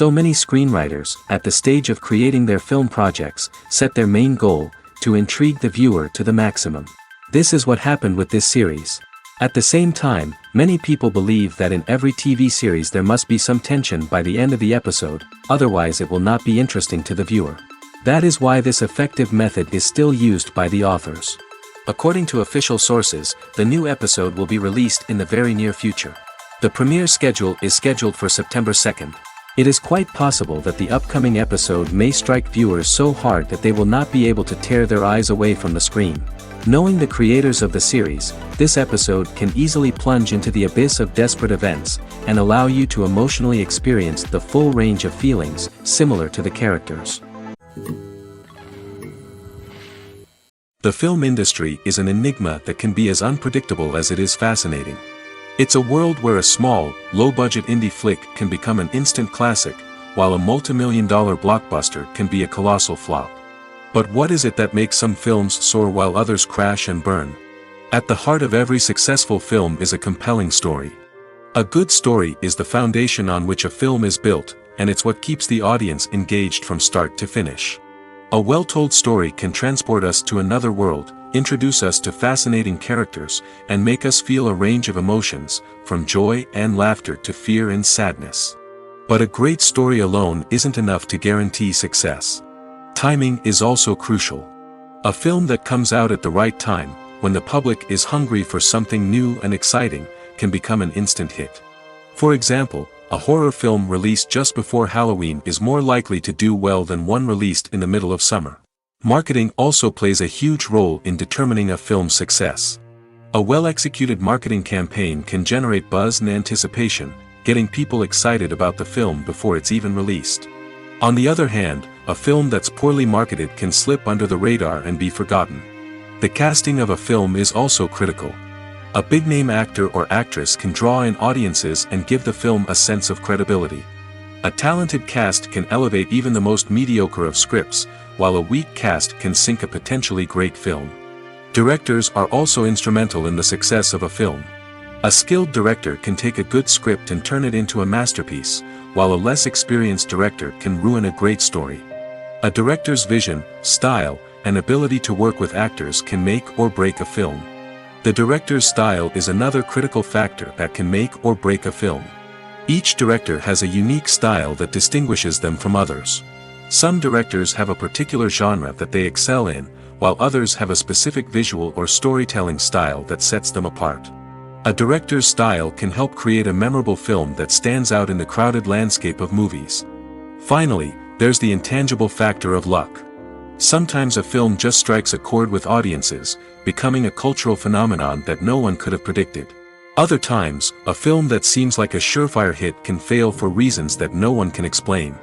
So many screenwriters, at the stage of creating their film projects, set their main goal, to intrigue the viewer to the maximum. This is what happened with this series. At the same time, many people believe that in every TV series there must be some tension by the end of the episode, otherwise it will not be interesting to the viewer. That is why this effective method is still used by the authors. According to official sources, the new episode will be released in the very near future. The premiere schedule is scheduled for September 2nd. It is quite possible that the upcoming episode may strike viewers so hard that they will not be able to tear their eyes away from the screen. Knowing the creators of the series, this episode can easily plunge into the abyss of desperate events, and allow you to emotionally experience the full range of feelings, similar to the characters. The film industry is an enigma that can be as unpredictable as it is fascinating. It's a world where a small, low-budget indie flick can become an instant classic, while a multi-million-dollar blockbuster can be a colossal flop. But what is it that makes some films soar while others crash and burn? At the heart of every successful film is a compelling story. A good story is the foundation on which a film is built, and it's what keeps the audience engaged from start to finish. A well-told story can transport us to another world, introduce us to fascinating characters, and make us feel a range of emotions, from joy and laughter to fear and sadness. But a great story alone isn't enough to guarantee success. Timing is also crucial. A film that comes out at the right time, when the public is hungry for something new and exciting, can become an instant hit. For example, a horror film released just before Halloween is more likely to do well than one released in the middle of summer. Marketing also plays a huge role in determining a film's success. A well-executed marketing campaign can generate buzz and anticipation, getting people excited about the film before it's even released. On the other hand, a film that's poorly marketed can slip under the radar and be forgotten. The casting of a film is also critical. A big-name actor or actress can draw in audiences and give the film a sense of credibility. A talented cast can elevate even the most mediocre of scripts, while a weak cast can sink a potentially great film. Directors are also instrumental in the success of a film. A skilled director can take a good script and turn it into a masterpiece, while a less experienced director can ruin a great story. A director's vision, style, and ability to work with actors can make or break a film. The director's style is another critical factor that can make or break a film. Each director has a unique style that distinguishes them from others. Some directors have a particular genre that they excel in, while others have a specific visual or storytelling style that sets them apart. A director's style can help create a memorable film that stands out in the crowded landscape of movies. Finally, there's the intangible factor of luck. Sometimes a film just strikes a chord with audiences, becoming a cultural phenomenon that no one could have predicted. Other times, a film that seems like a surefire hit can fail for reasons that no one can explain.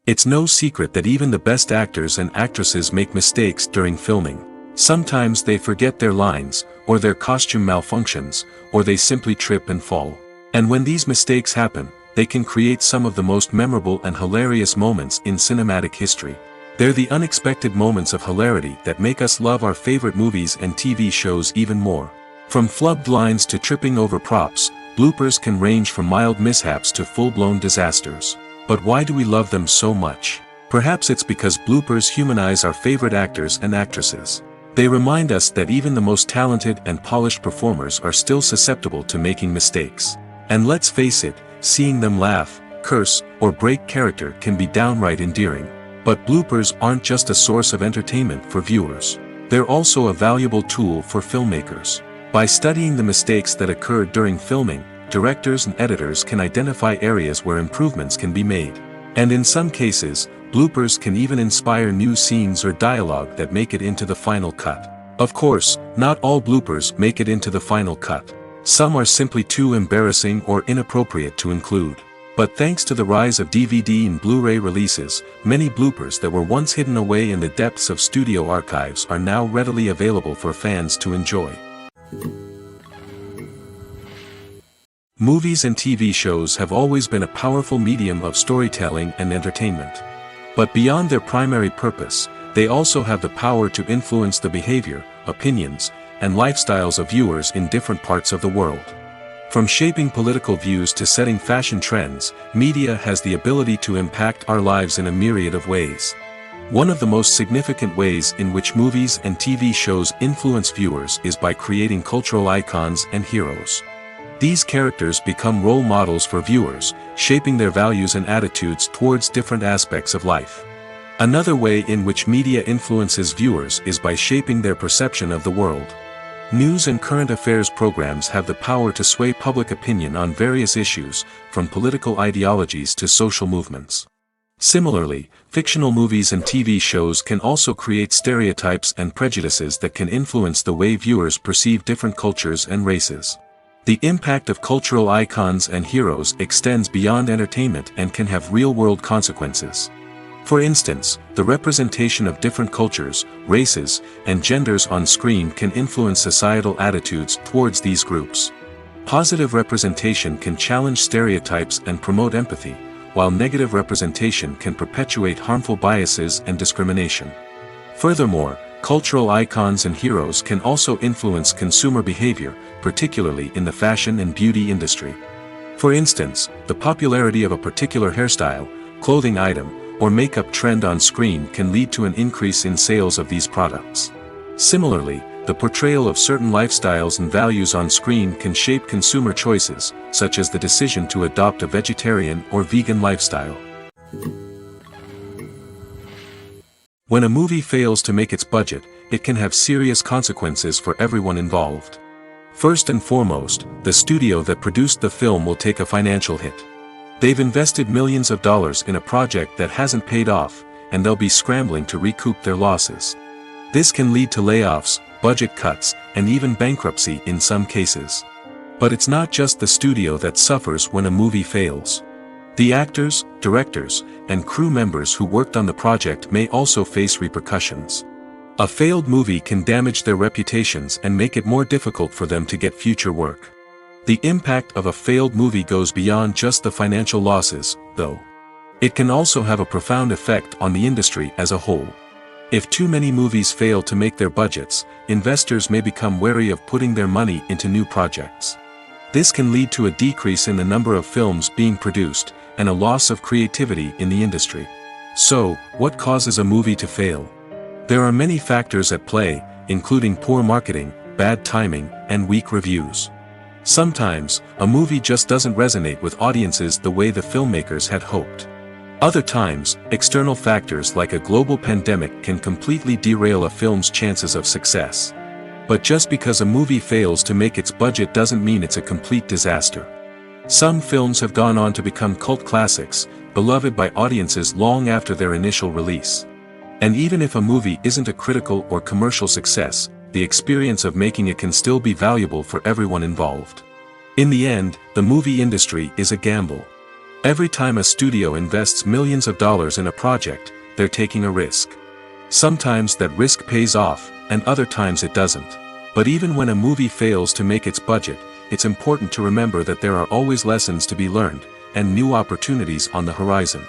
It's no secret that even the best actors and actresses make mistakes during filming. Sometimes they forget their lines, or their costume malfunctions, or they simply trip and fall. And when these mistakes happen, they can create some of the most memorable and hilarious moments in cinematic history. They're the unexpected moments of hilarity that make us love our favorite movies and TV shows even more. From flubbed lines to tripping over props, bloopers can range from mild mishaps to full-blown disasters. But why do we love them so much? Perhaps it's because bloopers humanize our favorite actors and actresses. They remind us that even the most talented and polished performers are still susceptible to making mistakes. And let's face it, seeing them laugh, curse, or break character can be downright endearing. But bloopers aren't just a source of entertainment for viewers. They're also a valuable tool for filmmakers. By studying the mistakes that occurred during filming, directors and editors can identify areas where improvements can be made. And in some cases, bloopers can even inspire new scenes or dialogue that make it into the final cut. Of course, not all bloopers make it into the final cut. Some are simply too embarrassing or inappropriate to include. But thanks to the rise of DVD and Blu-ray releases, many bloopers that were once hidden away in the depths of studio archives are now readily available for fans to enjoy. Movies and TV shows have always been a powerful medium of storytelling and entertainment. But beyond their primary purpose, they also have the power to influence the behavior, opinions, and lifestyles of viewers in different parts of the world. From shaping political views to setting fashion trends, media has the ability to impact our lives in a myriad of ways. One of the most significant ways in which movies and TV shows influence viewers is by creating cultural icons and heroes. These characters become role models for viewers, shaping their values and attitudes towards different aspects of life. Another way in which media influences viewers is by shaping their perception of the world. News and current affairs programs have the power to sway public opinion on various issues, from political ideologies to social movements. Similarly, fictional movies and TV shows can also create stereotypes and prejudices that can influence the way viewers perceive different cultures and races. The impact of cultural icons and heroes extends beyond entertainment and can have real-world consequences. For instance, the representation of different cultures, races, and genders on screen can influence societal attitudes towards these groups. Positive representation can challenge stereotypes and promote empathy, while negative representation can perpetuate harmful biases and discrimination. Furthermore, cultural icons and heroes can also influence consumer behavior, particularly in the fashion and beauty industry. For instance, the popularity of a particular hairstyle, clothing item, or makeup trend on screen can lead to an increase in sales of these products. Similarly, the portrayal of certain lifestyles and values on screen can shape consumer choices, such as the decision to adopt a vegetarian or vegan lifestyle. When a movie fails to make its budget, it can have serious consequences for everyone involved. First and foremost, the studio that produced the film will take a financial hit. They've invested millions of dollars in a project that hasn't paid off, and they'll be scrambling to recoup their losses. This can lead to layoffs, budget cuts, and even bankruptcy in some cases. But it's not just the studio that suffers when a movie fails. The actors, directors, and crew members who worked on the project may also face repercussions. A failed movie can damage their reputations and make it more difficult for them to get future work. The impact of a failed movie goes beyond just the financial losses, though. It can also have a profound effect on the industry as a whole. If too many movies fail to make their budgets, investors may become wary of putting their money into new projects. This can lead to a decrease in the number of films being produced, and a loss of creativity in the industry. So, what causes a movie to fail? There are many factors at play, including poor marketing, bad timing, and weak reviews. Sometimes, a movie just doesn't resonate with audiences the way the filmmakers had hoped. Other times, external factors like a global pandemic can completely derail a film's chances of success. But just because a movie fails to make its budget doesn't mean it's a complete disaster. Some films have gone on to become cult classics, beloved by audiences long after their initial release. And even if a movie isn't a critical or commercial success, the experience of making it can still be valuable for everyone involved. In the end, the movie industry is a gamble. Every time a studio invests millions of dollars in a project, they're taking a risk. Sometimes that risk pays off, and other times it doesn't. But even when a movie fails to make its budget, it's important to remember that there are always lessons to be learned, and new opportunities on the horizon.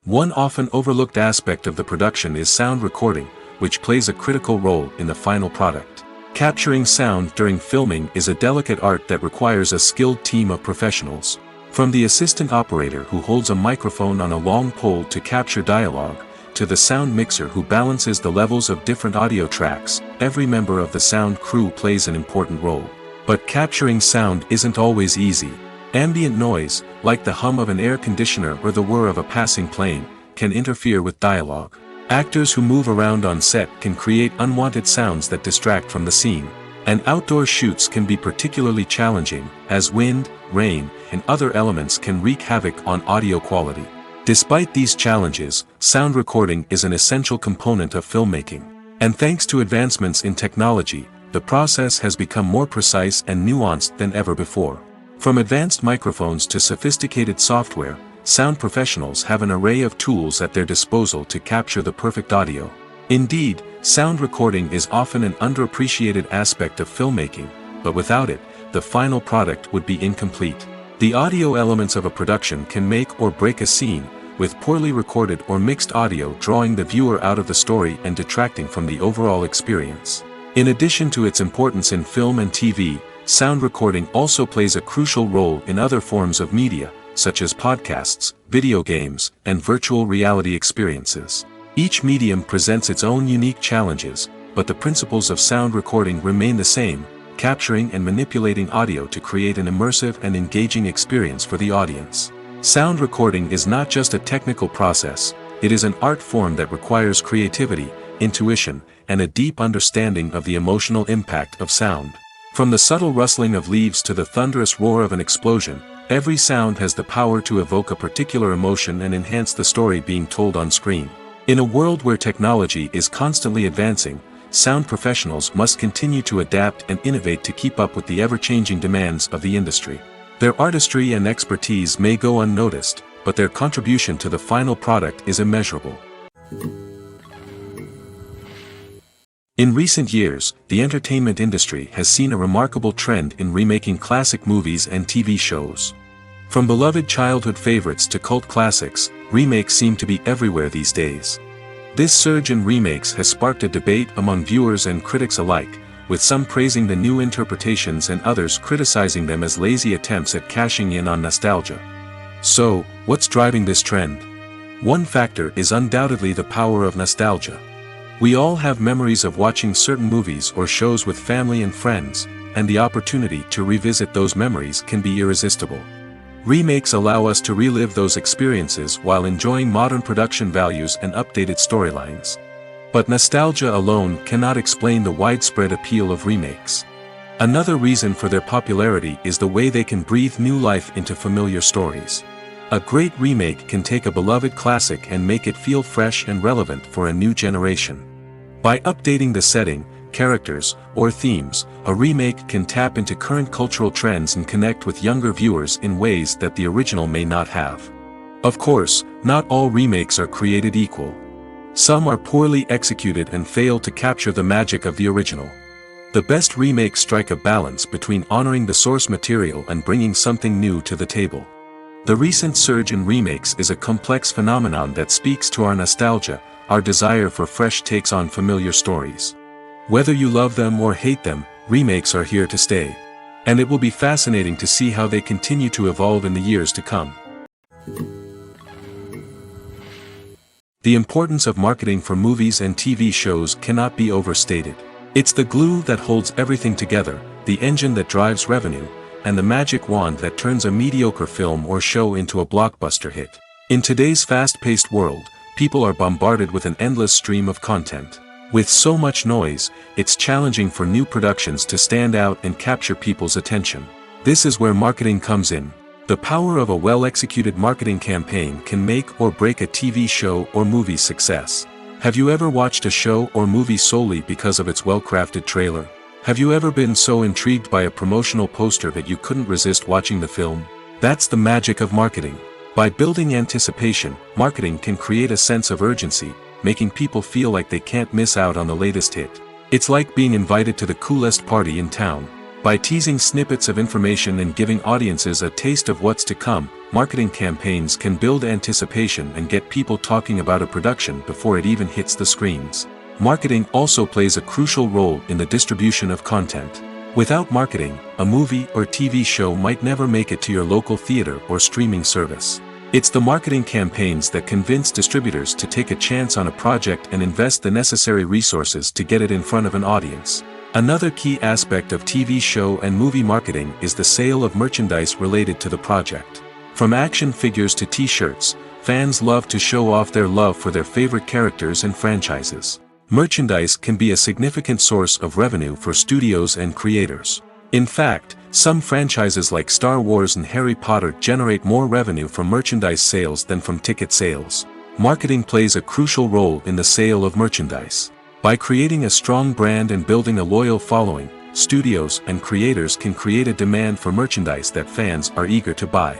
One often overlooked aspect of the production is sound recording, which plays a critical role in the final product. Capturing sound during filming is a delicate art that requires a skilled team of professionals. From the assistant operator who holds a microphone on a long pole to capture dialogue, to the sound mixer who balances the levels of different audio tracks, every member of the sound crew plays an important role. But capturing sound isn't always easy. Ambient noise, like the hum of an air conditioner or the whir of a passing plane, can interfere with dialogue. Actors who move around on set can create unwanted sounds that distract from the scene. And outdoor shoots can be particularly challenging, as wind, rain, and other elements can wreak havoc on audio quality. Despite these challenges, sound recording is an essential component of filmmaking. And thanks to advancements in technology, the process has become more precise and nuanced than ever before. From advanced microphones to sophisticated software, sound professionals have an array of tools at their disposal to capture the perfect audio. Indeed, sound recording is often an underappreciated aspect of filmmaking, but without it, the final product would be incomplete. The audio elements of a production can make or break a scene, with poorly recorded or mixed audio drawing the viewer out of the story and detracting from the overall experience. In addition to its importance in film and TV, sound recording also plays a crucial role in other forms of media, such as podcasts, video games, and virtual reality experiences. Each medium presents its own unique challenges, but the principles of sound recording remain the same, capturing and manipulating audio to create an immersive and engaging experience for the audience. Sound recording is not just a technical process, it is an art form that requires creativity, intuition, and a deep understanding of the emotional impact of sound. From the subtle rustling of leaves to the thunderous roar of an explosion, every sound has the power to evoke a particular emotion and enhance the story being told on screen. In a world where technology is constantly advancing, sound professionals must continue to adapt and innovate to keep up with the ever-changing demands of the industry. Their artistry and expertise may go unnoticed, but their contribution to the final product is immeasurable. In recent years, the entertainment industry has seen a remarkable trend in remaking classic movies and TV shows. From beloved childhood favorites to cult classics, remakes seem to be everywhere these days. This surge in remakes has sparked a debate among viewers and critics alike, with some praising the new interpretations and others criticizing them as lazy attempts at cashing in on nostalgia. So, what's driving this trend? One factor is undoubtedly the power of nostalgia. We all have memories of watching certain movies or shows with family and friends, and the opportunity to revisit those memories can be irresistible. Remakes allow us to relive those experiences while enjoying modern production values and updated storylines. But nostalgia alone cannot explain the widespread appeal of remakes. Another reason for their popularity is the way they can breathe new life into familiar stories. A great remake can take a beloved classic and make it feel fresh and relevant for a new generation. By updating the setting, characters, or themes, a remake can tap into current cultural trends and connect with younger viewers in ways that the original may not have. Of course, not all remakes are created equal. Some are poorly executed and fail to capture the magic of the original. The best remakes strike a balance between honoring the source material and bringing something new to the table. The recent surge in remakes is a complex phenomenon that speaks to our nostalgia, our desire for fresh takes on familiar stories. Whether you love them or hate them, remakes are here to stay. And it will be fascinating to see how they continue to evolve in the years to come. The importance of marketing for movies and TV shows cannot be overstated. It's the glue that holds everything together, the engine that drives revenue, and the magic wand that turns a mediocre film or show into a blockbuster hit. In today's fast-paced world, people are bombarded with an endless stream of content. With so much noise, it's challenging for new productions to stand out and capture people's attention. This is where marketing comes in. The power of a well-executed marketing campaign can make or break a TV show or movie's success. Have you ever watched a show or movie solely because of its well-crafted trailer? Have you ever been so intrigued by a promotional poster that you couldn't resist watching the film? That's the magic of marketing. By building anticipation, marketing can create a sense of urgency, making people feel like they can't miss out on the latest hit. It's like being invited to the coolest party in town. By teasing snippets of information and giving audiences a taste of what's to come, marketing campaigns can build anticipation and get people talking about a production before it even hits the screens. Marketing also plays a crucial role in the distribution of content. Without marketing, a movie or TV show might never make it to your local theater or streaming service. It's the marketing campaigns that convince distributors to take a chance on a project and invest the necessary resources to get it in front of an audience. Another key aspect of TV show and movie marketing is the sale of merchandise related to the project. From action figures to t-shirts, fans love to show off their love for their favorite characters and franchises. Merchandise can be a significant source of revenue for studios and creators. In fact, some franchises like Star Wars and Harry Potter generate more revenue from merchandise sales than from ticket sales. Marketing plays a crucial role in the sale of merchandise. By creating a strong brand and building a loyal following, studios and creators can create a demand for merchandise that fans are eager to buy.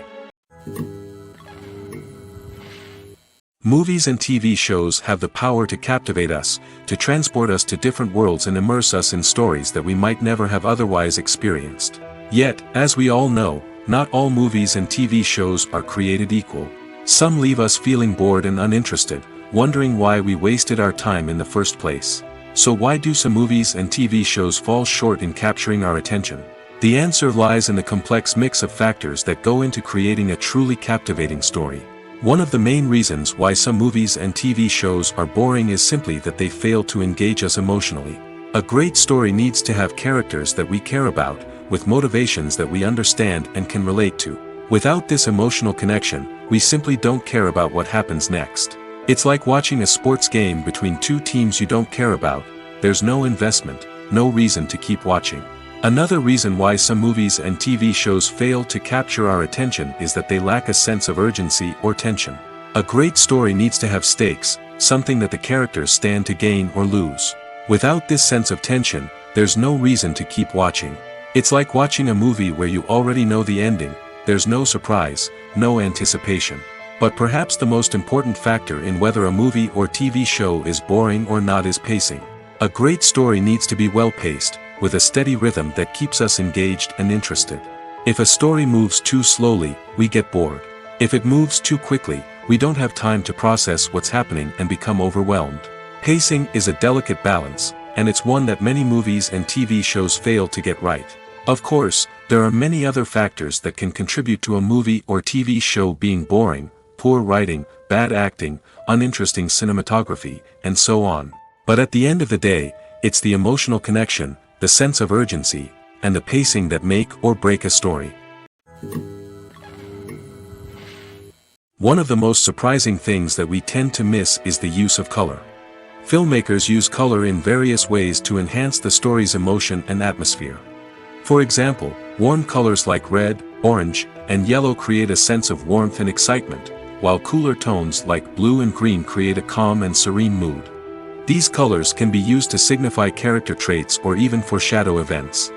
Movies and TV shows have the power to captivate us, to transport us to different worlds and immerse us in stories that we might never have otherwise experienced. Yet, as we all know, not all movies and TV shows are created equal. Some leave us feeling bored and uninterested, wondering why we wasted our time in the first place. So why do some movies and TV shows fall short in capturing our attention? The answer lies in the complex mix of factors that go into creating a truly captivating story. One of the main reasons why some movies and TV shows are boring is simply that they fail to engage us emotionally. A great story needs to have characters that we care about, with motivations that we understand and can relate to. Without this emotional connection, we simply don't care about what happens next. It's like watching a sports game between two teams you don't care about. There's no investment, no reason to keep watching. Another reason why some movies and TV shows fail to capture our attention is that they lack a sense of urgency or tension. A great story needs to have stakes, something that the characters stand to gain or lose. Without this sense of tension, there's no reason to keep watching. It's like watching a movie where you already know the ending. There's no surprise, no anticipation. But perhaps the most important factor in whether a movie or TV show is boring or not is pacing. A great story needs to be well-paced, with a steady rhythm that keeps us engaged and interested. If a story moves too slowly, we get bored. If it moves too quickly, we don't have time to process what's happening and become overwhelmed. Pacing is a delicate balance, and it's one that many movies and TV shows fail to get right. Of course, there are many other factors that can contribute to a movie or TV show being boring: poor writing, bad acting, uninteresting cinematography, and so on. But at the end of the day, it's the emotional connection, the sense of urgency, and the pacing that make or break a story. One of the most surprising things that we tend to miss is the use of color. Filmmakers use color in various ways to enhance the story's emotion and atmosphere. For example, warm colors like red, orange, and yellow create a sense of warmth and excitement, while cooler tones like blue and green create a calm and serene mood. These colors can be used to signify character traits or even foreshadow events.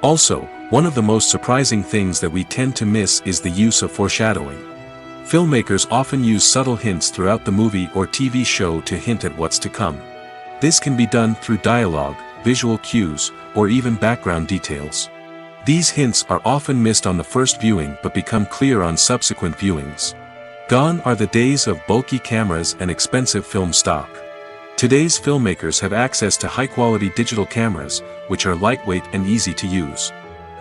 Also, one of the most surprising things that we tend to miss is the use of foreshadowing. Filmmakers often use subtle hints throughout the movie or TV show to hint at what's to come. This can be done through dialogue, visual cues, or even background details. These hints are often missed on the first viewing but become clear on subsequent viewings. Gone are the days of bulky cameras and expensive film stock. Today's filmmakers have access to high-quality digital cameras, which are lightweight and easy to use.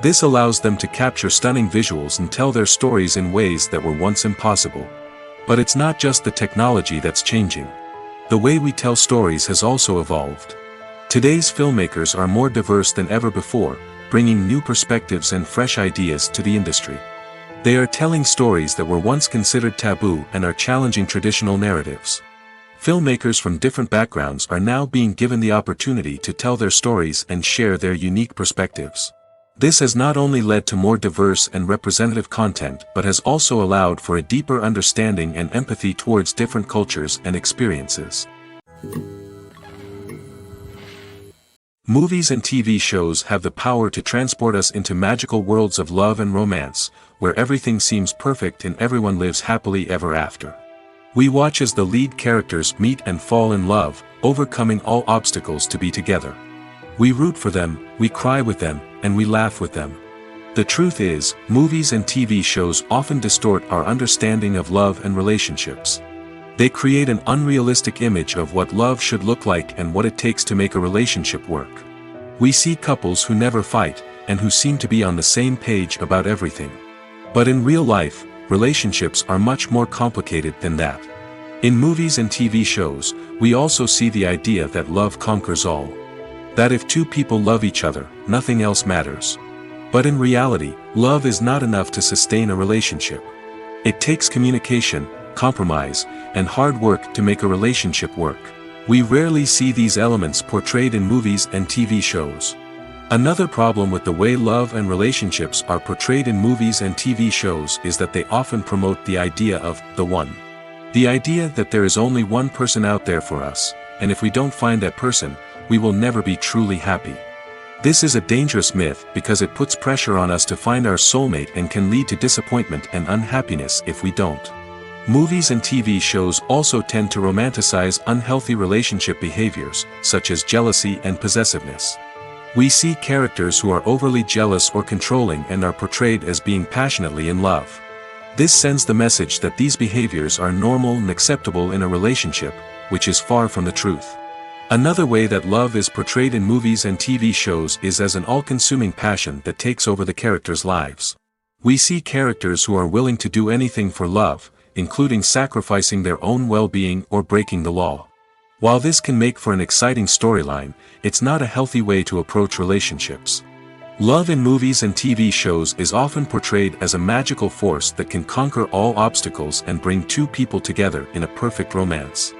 This allows them to capture stunning visuals and tell their stories in ways that were once impossible. But it's not just the technology that's changing. The way we tell stories has also evolved. Today's filmmakers are more diverse than ever before, bringing new perspectives and fresh ideas to the industry. They are telling stories that were once considered taboo and are challenging traditional narratives. Filmmakers from different backgrounds are now being given the opportunity to tell their stories and share their unique perspectives. This has not only led to more diverse and representative content but has also allowed for a deeper understanding and empathy towards different cultures and experiences. Movies and TV shows have the power to transport us into magical worlds of love and romance, where everything seems perfect and everyone lives happily ever after. We watch as the lead characters meet and fall in love, overcoming all obstacles to be together. We root for them, we cry with them, and we laugh with them. The truth is, movies and TV shows often distort our understanding of love and relationships. They create an unrealistic image of what love should look like and what it takes to make a relationship work. We see couples who never fight, and who seem to be on the same page about everything. But in real life, relationships are much more complicated than that. In movies and TV shows, we also see the idea that love conquers all. That if two people love each other, nothing else matters. But in reality, love is not enough to sustain a relationship. It takes communication, compromise, and hard work to make a relationship work. We rarely see these elements portrayed in movies and TV shows. Another problem with the way love and relationships are portrayed in movies and TV shows is that they often promote the idea of the one. The idea that there is only one person out there for us, and if we don't find that person, we will never be truly happy. This is a dangerous myth because it puts pressure on us to find our soulmate and can lead to disappointment and unhappiness if we don't. Movies and TV shows also tend to romanticize unhealthy relationship behaviors, such as jealousy and possessiveness. We see characters who are overly jealous or controlling and are portrayed as being passionately in love. This sends the message that these behaviors are normal and acceptable in a relationship, which is far from the truth. Another way that love is portrayed in movies and TV shows is as an all-consuming passion that takes over the characters' lives. We see characters who are willing to do anything for love, including sacrificing their own well-being or breaking the law. While this can make for an exciting storyline, it's not a healthy way to approach relationships. Love in movies and TV shows is often portrayed as a magical force that can conquer all obstacles and bring two people together in a perfect romance.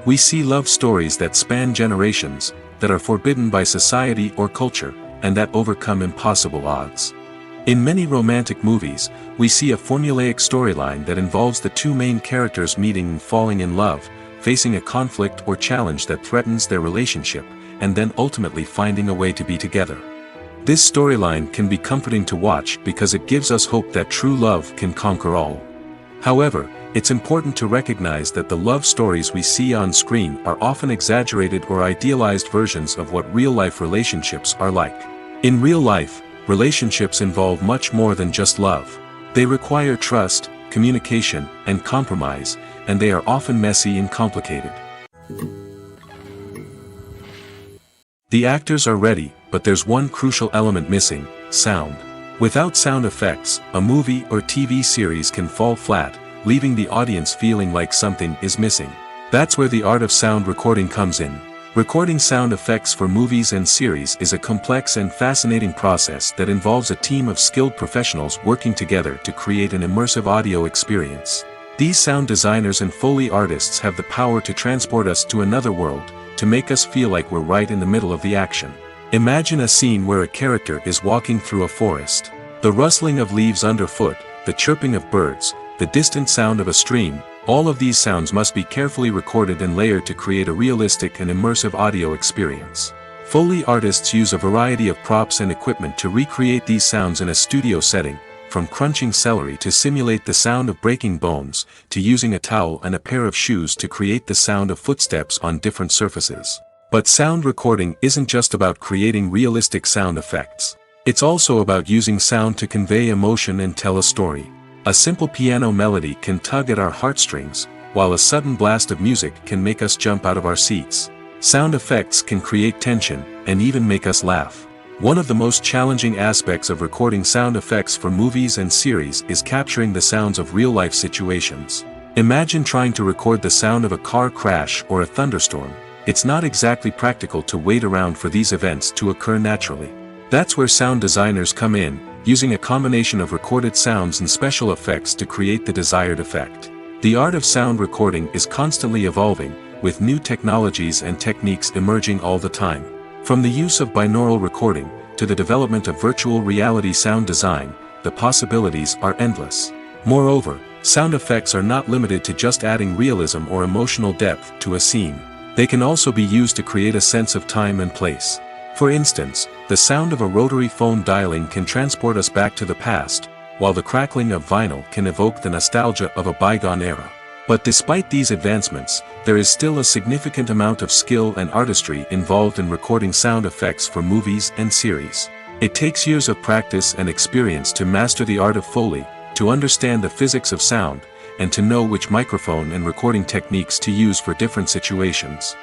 We see love stories that span generations, that are forbidden by society or culture, and that overcome impossible odds. In many romantic movies, we see a formulaic storyline that involves the two main characters meeting and falling in love, facing a conflict or challenge that threatens their relationship, and then ultimately finding a way to be together. This storyline can be comforting to watch because it gives us hope that true love can conquer all. However, it's important to recognize that the love stories we see on screen are often exaggerated or idealized versions of what real-life relationships are like. In real life, relationships involve much more than just love. They require trust, communication, and compromise, and they are often messy and complicated. The actors are ready, but there's one crucial element missing: sound. Without sound effects, a movie or TV series can fall flat, leaving the audience feeling like something is missing. That's where the art of sound recording comes in. Recording sound effects for movies and series is a complex and fascinating process that involves a team of skilled professionals working together to create an immersive audio experience. These sound designers and Foley artists have the power to transport us to another world, to make us feel like we're right in the middle of the action. Imagine a scene where a character is walking through a forest. The rustling of leaves underfoot, the chirping of birds, the distant sound of a stream, all of these sounds must be carefully recorded and layered to create a realistic and immersive audio experience. Foley artists use a variety of props and equipment to recreate these sounds in a studio setting, from crunching celery to simulate the sound of breaking bones, to using a towel and a pair of shoes to create the sound of footsteps on different surfaces. But sound recording isn't just about creating realistic sound effects. It's also about using sound to convey emotion and tell a story. A simple piano melody can tug at our heartstrings, while a sudden blast of music can make us jump out of our seats. Sound effects can create tension, and even make us laugh. One of the most challenging aspects of recording sound effects for movies and series is capturing the sounds of real-life situations. Imagine trying to record the sound of a car crash or a thunderstorm. It's not exactly practical to wait around for these events to occur naturally. That's where sound designers come in, using a combination of recorded sounds and special effects to create the desired effect. The art of sound recording is constantly evolving, with new technologies and techniques emerging all the time. From the use of binaural recording, to the development of virtual reality sound design, the possibilities are endless. Moreover, sound effects are not limited to just adding realism or emotional depth to a scene. They can also be used to create a sense of time and place. For instance, the sound of a rotary phone dialing can transport us back to the past, while the crackling of vinyl can evoke the nostalgia of a bygone era. But despite these advancements, there is still a significant amount of skill and artistry involved in recording sound effects for movies and series. It takes years of practice and experience to master the art of Foley, to understand the physics of sound, and to know which microphone and recording techniques to use for different situations.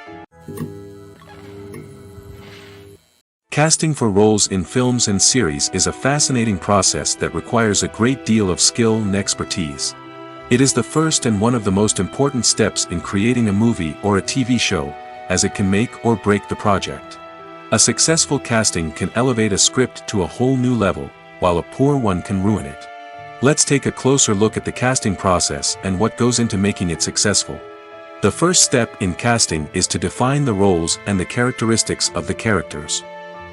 Casting for roles in films and series is a fascinating process that requires a great deal of skill and expertise. It is the first and one of the most important steps in creating a movie or a TV show, as it can make or break the project. A successful casting can elevate a script to a whole new level, while a poor one can ruin it. Let's take a closer look at the casting process and what goes into making it successful. The first step in casting is to define the roles and the characteristics of the characters.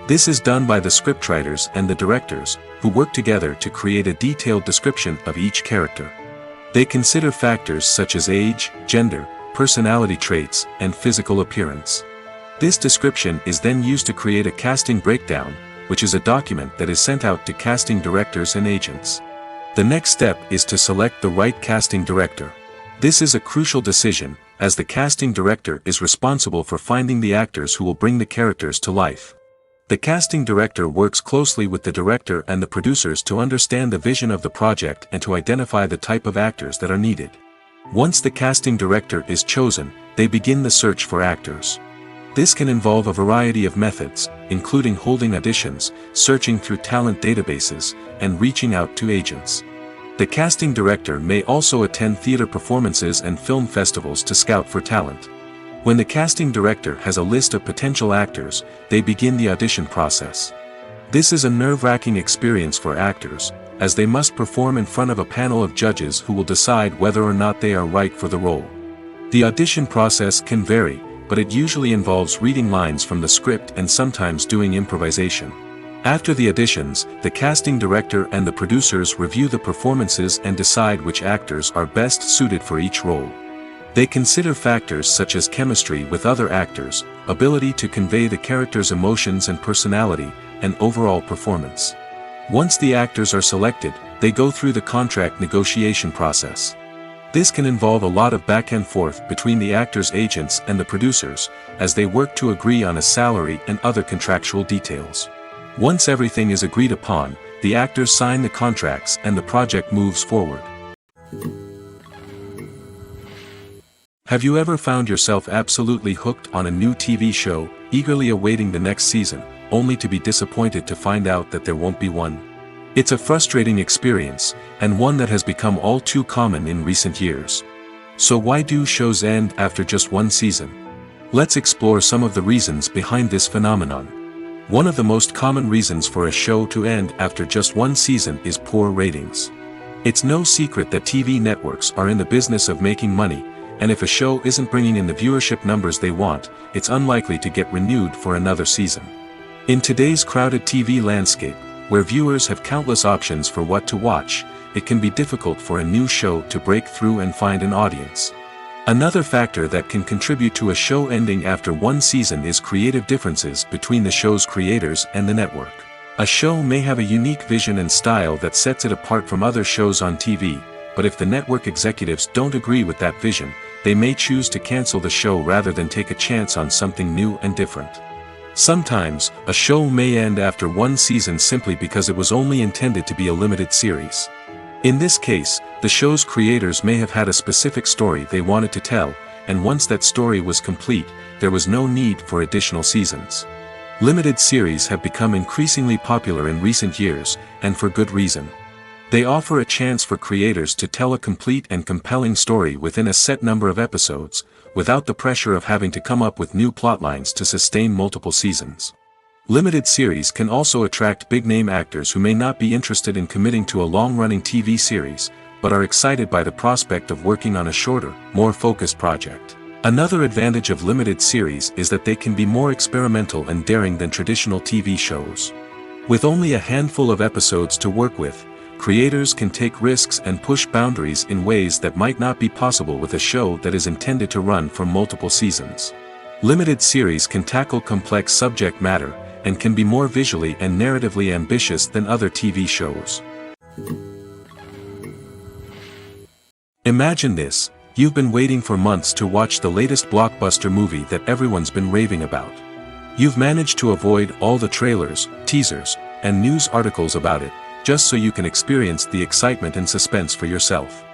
This is done by the scriptwriters and the directors, who work together to create a detailed description of each character. They consider factors such as age, gender, personality traits, and physical appearance. This description is then used to create a casting breakdown, which is a document that is sent out to casting directors and agents. The next step is to select the right casting director. This is a crucial decision, as the casting director is responsible for finding the actors who will bring the characters to life. The casting director works closely with the director and the producers to understand the vision of the project and to identify the type of actors that are needed. Once the casting director is chosen, they begin the search for actors. This can involve a variety of methods, including holding auditions, searching through talent databases, and reaching out to agents. The casting director may also attend theater performances and film festivals to scout for talent. When the casting director has a list of potential actors, they begin the audition process. This is a nerve-wracking experience for actors, as they must perform in front of a panel of judges who will decide whether or not they are right for the role. The audition process can vary, but it usually involves reading lines from the script and sometimes doing improvisation. After the auditions, the casting director and the producers review the performances and decide which actors are best suited for each role. They consider factors such as chemistry with other actors, ability to convey the character's emotions and personality, and overall performance. Once the actors are selected, they go through the contract negotiation process. This can involve a lot of back and forth between the actors' agents and the producers, as they work to agree on a salary and other contractual details. Once everything is agreed upon, the actors sign the contracts and the project moves forward. Have you ever found yourself absolutely hooked on a new TV show, eagerly awaiting the next season, only to be disappointed to find out that there won't be one? It's a frustrating experience, and one that has become all too common in recent years. So why do shows end after just one season? Let's explore some of the reasons behind this phenomenon. One of the most common reasons for a show to end after just one season is poor ratings. It's no secret that TV networks are in the business of making money, and if a show isn't bringing in the viewership numbers they want, it's unlikely to get renewed for another season. In today's crowded TV landscape, where viewers have countless options for what to watch, it can be difficult for a new show to break through and find an audience. Another factor that can contribute to a show ending after one season is creative differences between the show's creators and the network. A show may have a unique vision and style that sets it apart from other shows on TV, but if the network executives don't agree with that vision, they may choose to cancel the show rather than take a chance on something new and different. Sometimes, a show may end after one season simply because it was only intended to be a limited series. In this case, the show's creators may have had a specific story they wanted to tell, and once that story was complete, there was no need for additional seasons. Limited series have become increasingly popular in recent years, and for good reason. They offer a chance for creators to tell a complete and compelling story within a set number of episodes, without the pressure of having to come up with new plotlines to sustain multiple seasons. Limited series can also attract big-name actors who may not be interested in committing to a long-running TV series, but are excited by the prospect of working on a shorter, more focused project. Another advantage of limited series is that they can be more experimental and daring than traditional TV shows. With only a handful of episodes to work with, creators can take risks and push boundaries in ways that might not be possible with a show that is intended to run for multiple seasons. Limited series can tackle complex subject matter, and can be more visually and narratively ambitious than other TV shows. Imagine this: you've been waiting for months to watch the latest blockbuster movie that everyone's been raving about. You've managed to avoid all the trailers, teasers, and news articles about it, just so you can experience the excitement and suspense for yourself.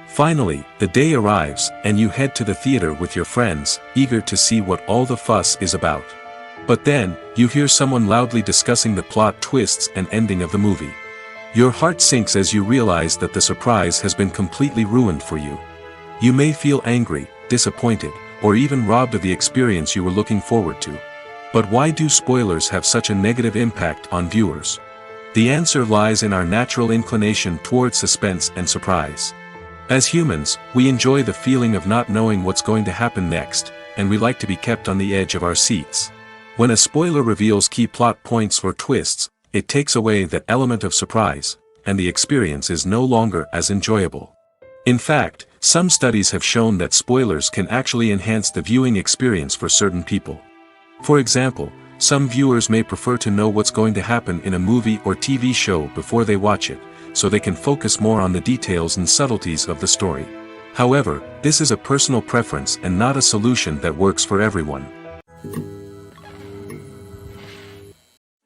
Finally, the day arrives, and you head to the theater with your friends, eager to see what all the fuss is about. But then, you hear someone loudly discussing the plot twists and ending of the movie. Your heart sinks as you realize that the surprise has been completely ruined for you. You may feel angry, disappointed, or even robbed of the experience you were looking forward to. But why do spoilers have such a negative impact on viewers? The answer lies in our natural inclination toward suspense and surprise. As humans, we enjoy the feeling of not knowing what's going to happen next, and we like to be kept on the edge of our seats. When a spoiler reveals key plot points or twists, it takes away that element of surprise, and the experience is no longer as enjoyable. In fact, some studies have shown that spoilers can actually enhance the viewing experience for certain people. For example, some viewers may prefer to know what's going to happen in a movie or TV show before they watch it, so they can focus more on the details and subtleties of the story. However, this is a personal preference and not a solution that works for everyone.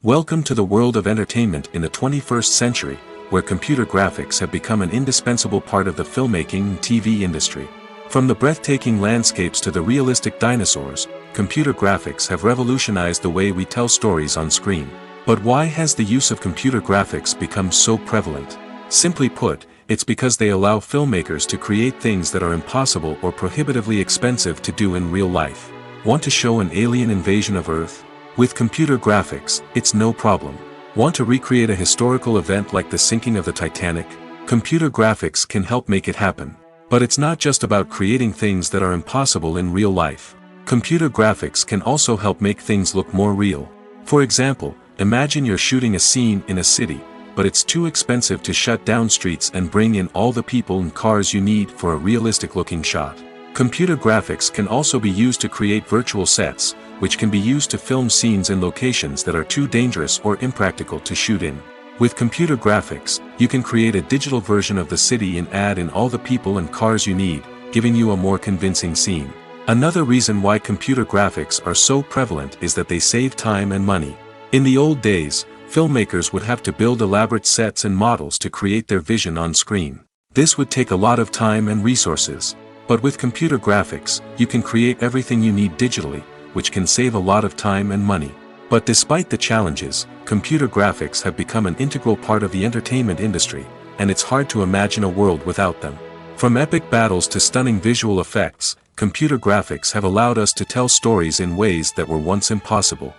Welcome to the world of entertainment in the 21st century, where computer graphics have become an indispensable part of the filmmaking and TV industry. From the breathtaking landscapes to the realistic dinosaurs, computer graphics have revolutionized the way we tell stories on screen. But why has the use of computer graphics become so prevalent? Simply put, it's because they allow filmmakers to create things that are impossible or prohibitively expensive to do in real life. Want to show an alien invasion of Earth? With computer graphics, it's no problem. Want to recreate a historical event like the sinking of the Titanic? Computer graphics can help make it happen. But it's not just about creating things that are impossible in real life. Computer graphics can also help make things look more real. For example, imagine you're shooting a scene in a city, but it's too expensive to shut down streets and bring in all the people and cars you need for a realistic-looking shot. Computer graphics can also be used to create virtual sets, which can be used to film scenes in locations that are too dangerous or impractical to shoot in. With computer graphics, you can create a digital version of the city and add in all the people and cars you need, giving you a more convincing scene. Another reason why computer graphics are so prevalent is that they save time and money. In the old days, filmmakers would have to build elaborate sets and models to create their vision on screen. This would take a lot of time and resources. But with computer graphics, you can create everything you need digitally, which can save a lot of time and money. But despite the challenges, computer graphics have become an integral part of the entertainment industry, and it's hard to imagine a world without them. From epic battles to stunning visual effects, computer graphics have allowed us to tell stories in ways that were once impossible.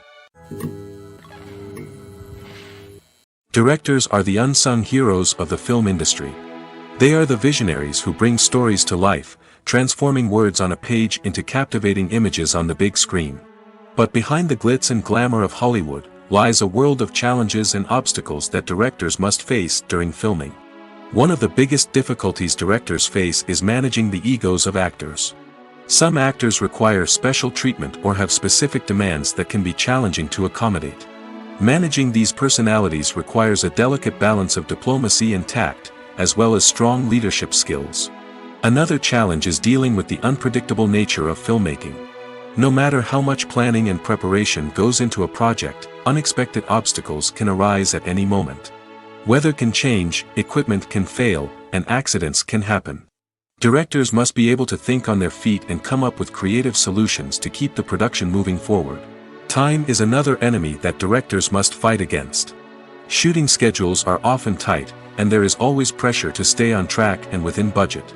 Directors are the unsung heroes of the film industry. They are the visionaries who bring stories to life, transforming words on a page into captivating images on the big screen. But behind the glitz and glamour of Hollywood, lies a world of challenges and obstacles that directors must face during filming. One of the biggest difficulties directors face is managing the egos of actors. Some actors require special treatment or have specific demands that can be challenging to accommodate. Managing these personalities requires a delicate balance of diplomacy and tact, as well as strong leadership skills. Another challenge is dealing with the unpredictable nature of filmmaking. No matter how much planning and preparation goes into a project, unexpected obstacles can arise at any moment. Weather can change, equipment can fail, and accidents can happen. Directors must be able to think on their feet and come up with creative solutions to keep the production moving forward. Time is another enemy that directors must fight against. Shooting schedules are often tight, and there is always pressure to stay on track and within budget.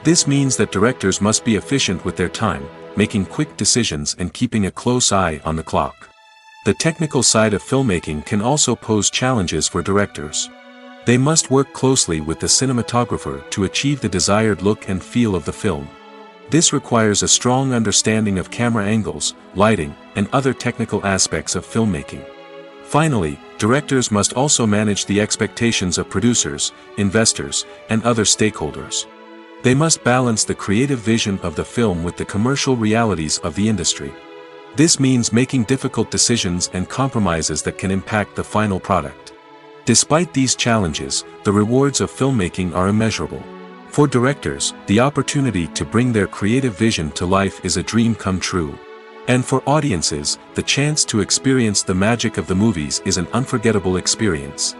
This means that directors must be efficient with their time, making quick decisions and keeping a close eye on the clock. The technical side of filmmaking can also pose challenges for directors. They must work closely with the cinematographer to achieve the desired look and feel of the film. This requires a strong understanding of camera angles, lighting, and other technical aspects of filmmaking. Finally, directors must also manage the expectations of producers, investors, and other stakeholders. They must balance the creative vision of the film with the commercial realities of the industry. This means making difficult decisions and compromises that can impact the final product. Despite these challenges, the rewards of filmmaking are immeasurable. For directors, the opportunity to bring their creative vision to life is a dream come true. And for audiences, the chance to experience the magic of the movies is an unforgettable experience.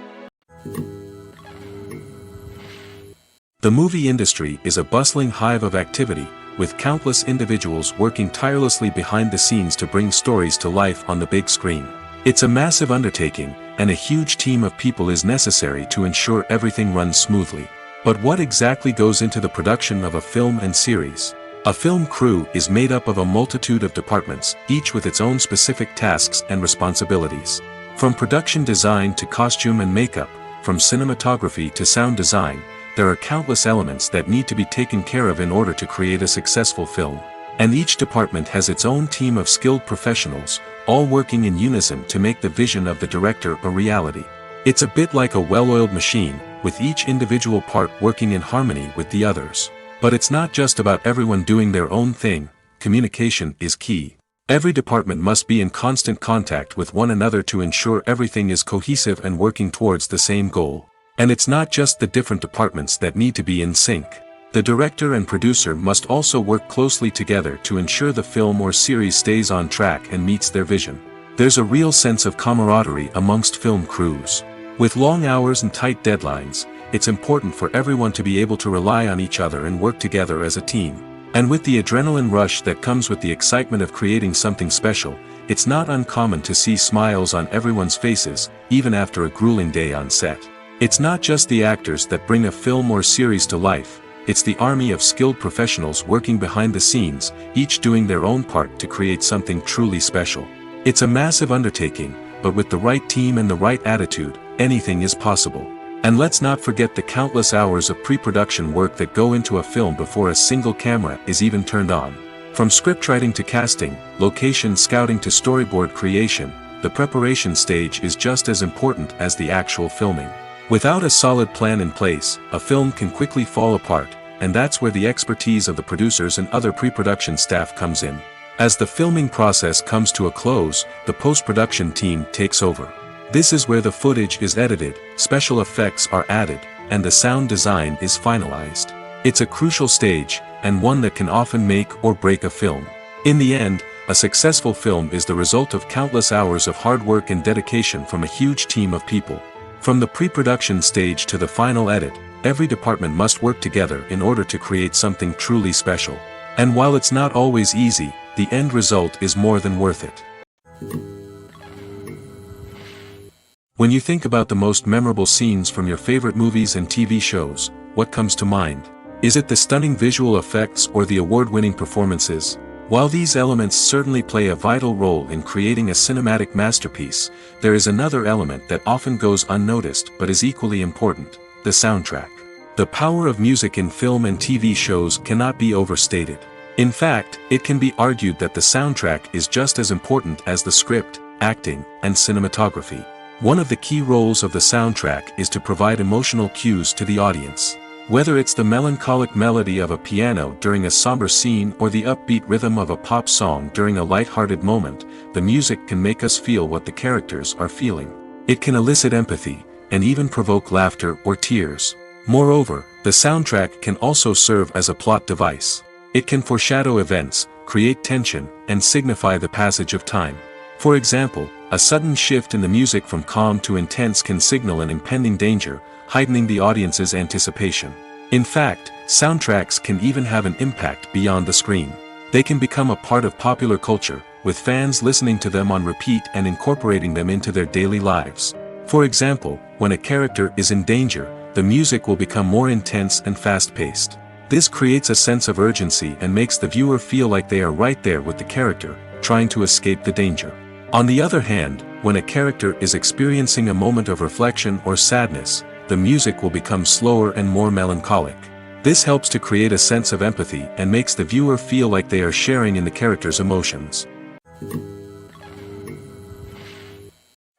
The movie industry is a bustling hive of activity, with countless individuals working tirelessly behind the scenes to bring stories to life on the big screen. It's a massive undertaking, and a huge team of people is necessary to ensure everything runs smoothly. But what exactly goes into the production of a film and series? A film crew is made up of a multitude of departments, each with its own specific tasks and responsibilities. From production design to costume and makeup, from cinematography to sound design, there are countless elements that need to be taken care of in order to create a successful film. And each department has its own team of skilled professionals, all working in unison to make the vision of the director a reality. It's a bit like a well-oiled machine, with each individual part working in harmony with the others. But it's not just about everyone doing their own thing. Communication is key. Every department must be in constant contact with one another to ensure everything is cohesive and working towards the same goal. And it's not just the different departments that need to be in sync. The director and producer must also work closely together to ensure the film or series stays on track and meets their vision. There's a real sense of camaraderie amongst film crews. With long hours and tight deadlines, it's important for everyone to be able to rely on each other and work together as a team. And with the adrenaline rush that comes with the excitement of creating something special, it's not uncommon to see smiles on everyone's faces, even after a grueling day on set. It's not just the actors that bring a film or series to life, it's the army of skilled professionals working behind the scenes, each doing their own part to create something truly special. It's a massive undertaking, but with the right team and the right attitude, anything is possible. And let's not forget the countless hours of pre-production work that go into a film before a single camera is even turned on. From scriptwriting to casting, location scouting to storyboard creation, the preparation stage is just as important as the actual filming. Without a solid plan in place, a film can quickly fall apart, and that's where the expertise of the producers and other pre-production staff comes in. As the filming process comes to a close, the post-production team takes over. This is where the footage is edited, special effects are added, and the sound design is finalized. It's a crucial stage, and one that can often make or break a film. In the end, a successful film is the result of countless hours of hard work and dedication from a huge team of people. From the pre-production stage to the final edit, every department must work together in order to create something truly special. And while it's not always easy, the end result is more than worth it. When you think about the most memorable scenes from your favorite movies and TV shows, what comes to mind? Is it the stunning visual effects or the award-winning performances? While these elements certainly play a vital role in creating a cinematic masterpiece, there is another element that often goes unnoticed but is equally important: the soundtrack. The power of music in film and TV shows cannot be overstated. In fact, it can be argued that the soundtrack is just as important as the script, acting, and cinematography. One of the key roles of the soundtrack is to provide emotional cues to the audience. Whether it's the melancholic melody of a piano during a somber scene or the upbeat rhythm of a pop song during a light-hearted moment, the music can make us feel what the characters are feeling. It can elicit empathy, and even provoke laughter or tears. Moreover, the soundtrack can also serve as a plot device. It can foreshadow events, create tension, and signify the passage of time. For example, a sudden shift in the music from calm to intense can signal an impending danger, heightening the audience's anticipation. In fact, soundtracks can even have an impact beyond the screen. They can become a part of popular culture, with fans listening to them on repeat and incorporating them into their daily lives. For example, when a character is in danger, the music will become more intense and fast-paced. This creates a sense of urgency and makes the viewer feel like they are right there with the character, trying to escape the danger. On the other hand, when a character is experiencing a moment of reflection or sadness, the music will become slower and more melancholic. This helps to create a sense of empathy and makes the viewer feel like they are sharing in the character's emotions.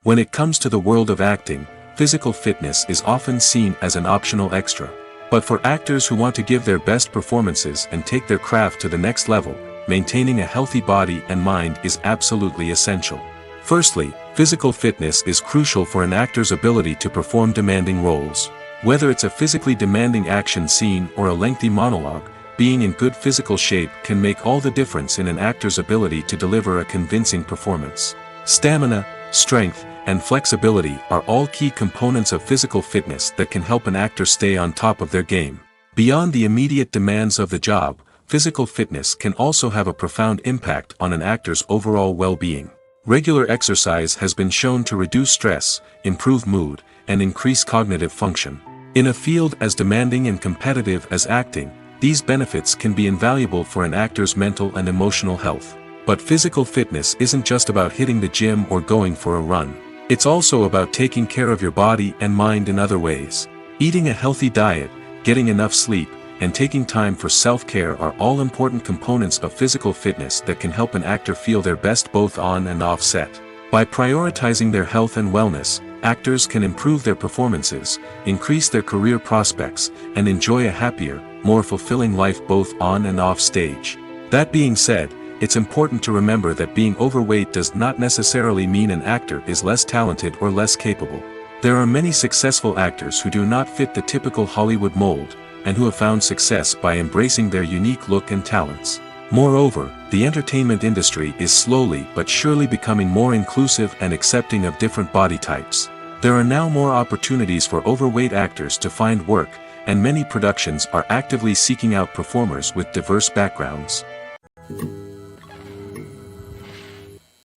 When it comes to the world of acting, physical fitness is often seen as an optional extra. But for actors who want to give their best performances and take their craft to the next level, maintaining a healthy body and mind is absolutely essential. Firstly, physical fitness is crucial for an actor's ability to perform demanding roles. Whether it's a physically demanding action scene or a lengthy monologue, being in good physical shape can make all the difference in an actor's ability to deliver a convincing performance. Stamina, strength, and flexibility are all key components of physical fitness that can help an actor stay on top of their game. Beyond the immediate demands of the job, physical fitness can also have a profound impact on an actor's overall well-being. Regular exercise has been shown to reduce stress, improve mood, and increase cognitive function. In a field as demanding and competitive as acting, these benefits can be invaluable for an actor's mental and emotional health. But physical fitness isn't just about hitting the gym or going for a run. It's also about taking care of your body and mind in other ways. Eating a healthy diet, getting enough sleep, and taking time for self-care are all important components of physical fitness that can help an actor feel their best both on and off set. By prioritizing their health and wellness, actors can improve their performances, increase their career prospects, and enjoy a happier, more fulfilling life both on and off stage. That being said, it's important to remember that being overweight does not necessarily mean an actor is less talented or less capable. There are many successful actors who do not fit the typical Hollywood mold, and who have found success by embracing their unique look and talents. Moreover, the entertainment industry is slowly but surely becoming more inclusive and accepting of different body types. There are now more opportunities for overweight actors to find work, and many productions are actively seeking out performers with diverse backgrounds.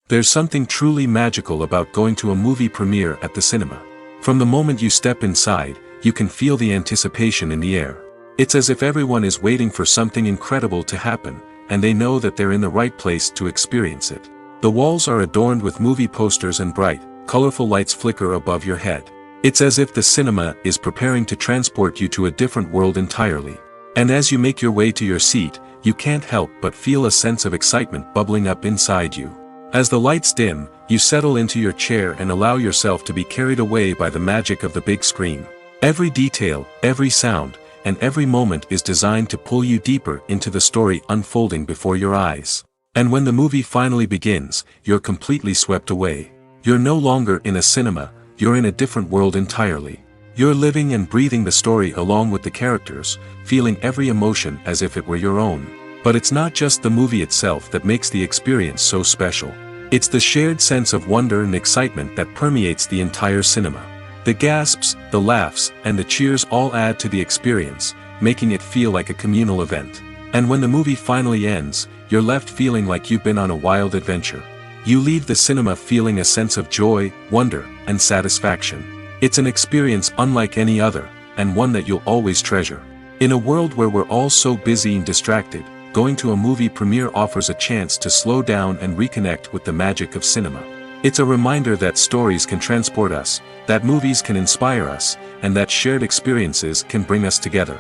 There's something truly magical about going to a movie premiere at the cinema. From the moment you step inside, you can feel the anticipation in the air. It's as if everyone is waiting for something incredible to happen, and they know that they're in the right place to experience it. The walls are adorned with movie posters and bright, colorful lights flicker above your head. It's as if the cinema is preparing to transport you to a different world entirely. And as you make your way to your seat, you can't help but feel a sense of excitement bubbling up inside you. As the lights dim, you settle into your chair and allow yourself to be carried away by the magic of the big screen. Every detail, every sound, and every moment is designed to pull you deeper into the story unfolding before your eyes. And when the movie finally begins, you're completely swept away. You're no longer in a cinema, you're in a different world entirely. You're living and breathing the story along with the characters, feeling every emotion as if it were your own. But it's not just the movie itself that makes the experience so special. It's the shared sense of wonder and excitement that permeates the entire cinema. The gasps, the laughs, and the cheers all add to the experience, making it feel like a communal event. And when the movie finally ends, you're left feeling like you've been on a wild adventure. You leave the cinema feeling a sense of joy, wonder, and satisfaction. It's an experience unlike any other, and one that you'll always treasure. In a world where we're all so busy and distracted, going to a movie premiere offers a chance to slow down and reconnect with the magic of cinema. It's a reminder that stories can transport us, that movies can inspire us, and that shared experiences can bring us together.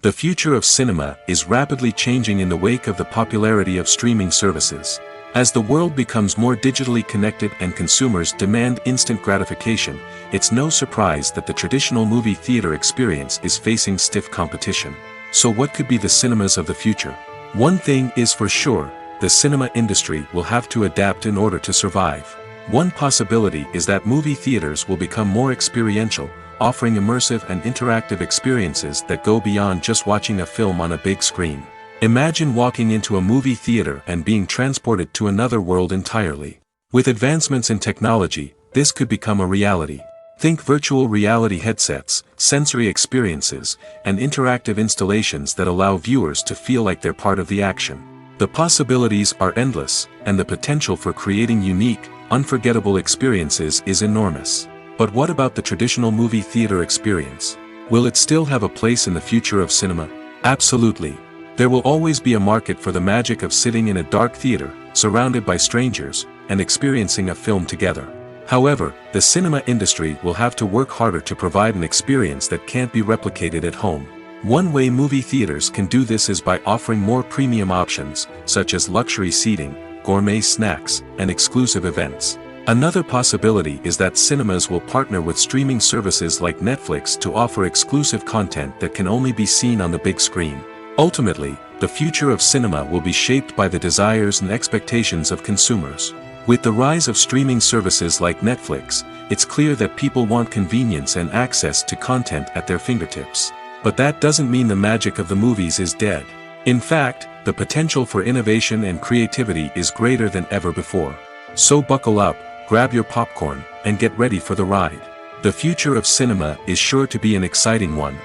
The future of cinema is rapidly changing in the wake of the popularity of streaming services. As the world becomes more digitally connected and consumers demand instant gratification, it's no surprise that the traditional movie theater experience is facing stiff competition. So what could be the cinemas of the future? One thing is for sure, the cinema industry will have to adapt in order to survive. One possibility is that movie theaters will become more experiential, offering immersive and interactive experiences that go beyond just watching a film on a big screen. Imagine walking into a movie theater and being transported to another world entirely. With advancements in technology, this could become a reality. Think virtual reality headsets, sensory experiences, and interactive installations that allow viewers to feel like they're part of the action. The possibilities are endless, and the potential for creating unique, unforgettable experiences is enormous. But what about the traditional movie theater experience? Will it still have a place in the future of cinema? Absolutely. There will always be a market for the magic of sitting in a dark theater, surrounded by strangers, and experiencing a film together. However, the cinema industry will have to work harder to provide an experience that can't be replicated at home. One way movie theaters can do this is by offering more premium options, such as luxury seating, gourmet snacks, and exclusive events. Another possibility is that cinemas will partner with streaming services like Netflix to offer exclusive content that can only be seen on the big screen. Ultimately, the future of cinema will be shaped by the desires and expectations of consumers. With the rise of streaming services like Netflix, it's clear that people want convenience and access to content at their fingertips. But that doesn't mean the magic of the movies is dead. In fact, the potential for innovation and creativity is greater than ever before. So buckle up, grab your popcorn, and get ready for the ride. The future of cinema is sure to be an exciting one.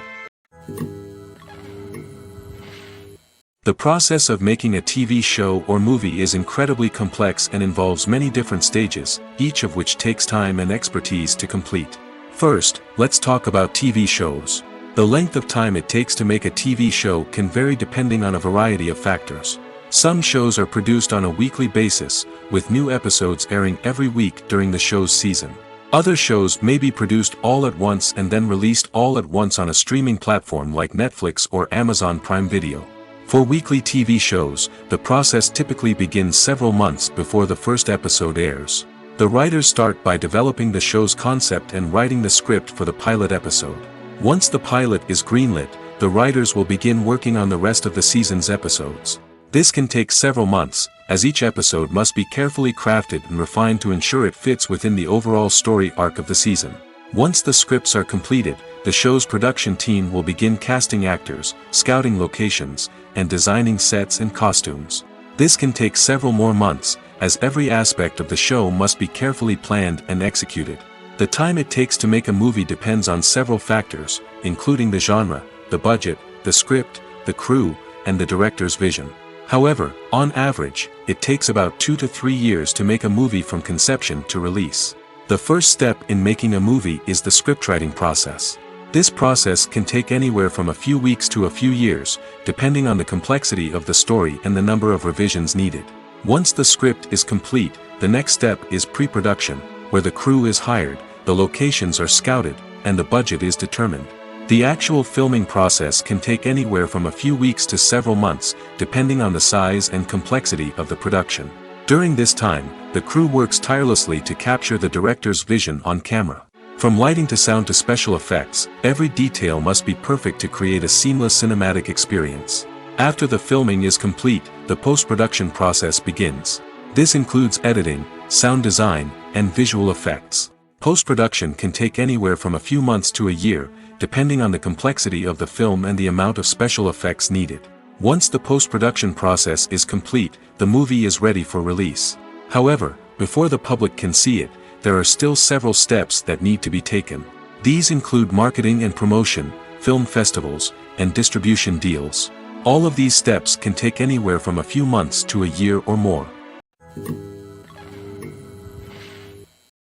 The process of making a TV show or movie is incredibly complex and involves many different stages, each of which takes time and expertise to complete. First, let's talk about TV shows. The length of time it takes to make a TV show can vary depending on a variety of factors. Some shows are produced on a weekly basis, with new episodes airing every week during the show's season. Other shows may be produced all at once and then released all at once on a streaming platform like Netflix or Amazon Prime Video. For weekly TV shows, the process typically begins several months before the first episode airs. The writers start by developing the show's concept and writing the script for the pilot episode. Once the pilot is greenlit, the writers will begin working on the rest of the season's episodes. This can take several months, as each episode must be carefully crafted and refined to ensure it fits within the overall story arc of the season. Once the scripts are completed, the show's production team will begin casting actors, scouting locations, and designing sets and costumes. This can take several more months, as every aspect of the show must be carefully planned and executed. The time it takes to make a movie depends on several factors, including the genre, the budget, the script, the crew, and the director's vision. However, on average, it takes about 2 to 3 years to make a movie from conception to release. The first step in making a movie is the scriptwriting process. This process can take anywhere from a few weeks to a few years, depending on the complexity of the story and the number of revisions needed. Once the script is complete, the next step is pre-production, where the crew is hired, the locations are scouted, and the budget is determined. The actual filming process can take anywhere from a few weeks to several months, depending on the size and complexity of the production. During this time, the crew works tirelessly to capture the director's vision on camera. From lighting to sound to special effects, every detail must be perfect to create a seamless cinematic experience. After the filming is complete, the post-production process begins. This includes editing, sound design, and visual effects. Post-production can take anywhere from a few months to a year, depending on the complexity of the film and the amount of special effects needed. Once the post-production process is complete, the movie is ready for release. However, before the public can see it, there are still several steps that need to be taken. These include marketing and promotion, film festivals, and distribution deals. All of these steps can take anywhere from a few months to a year or more.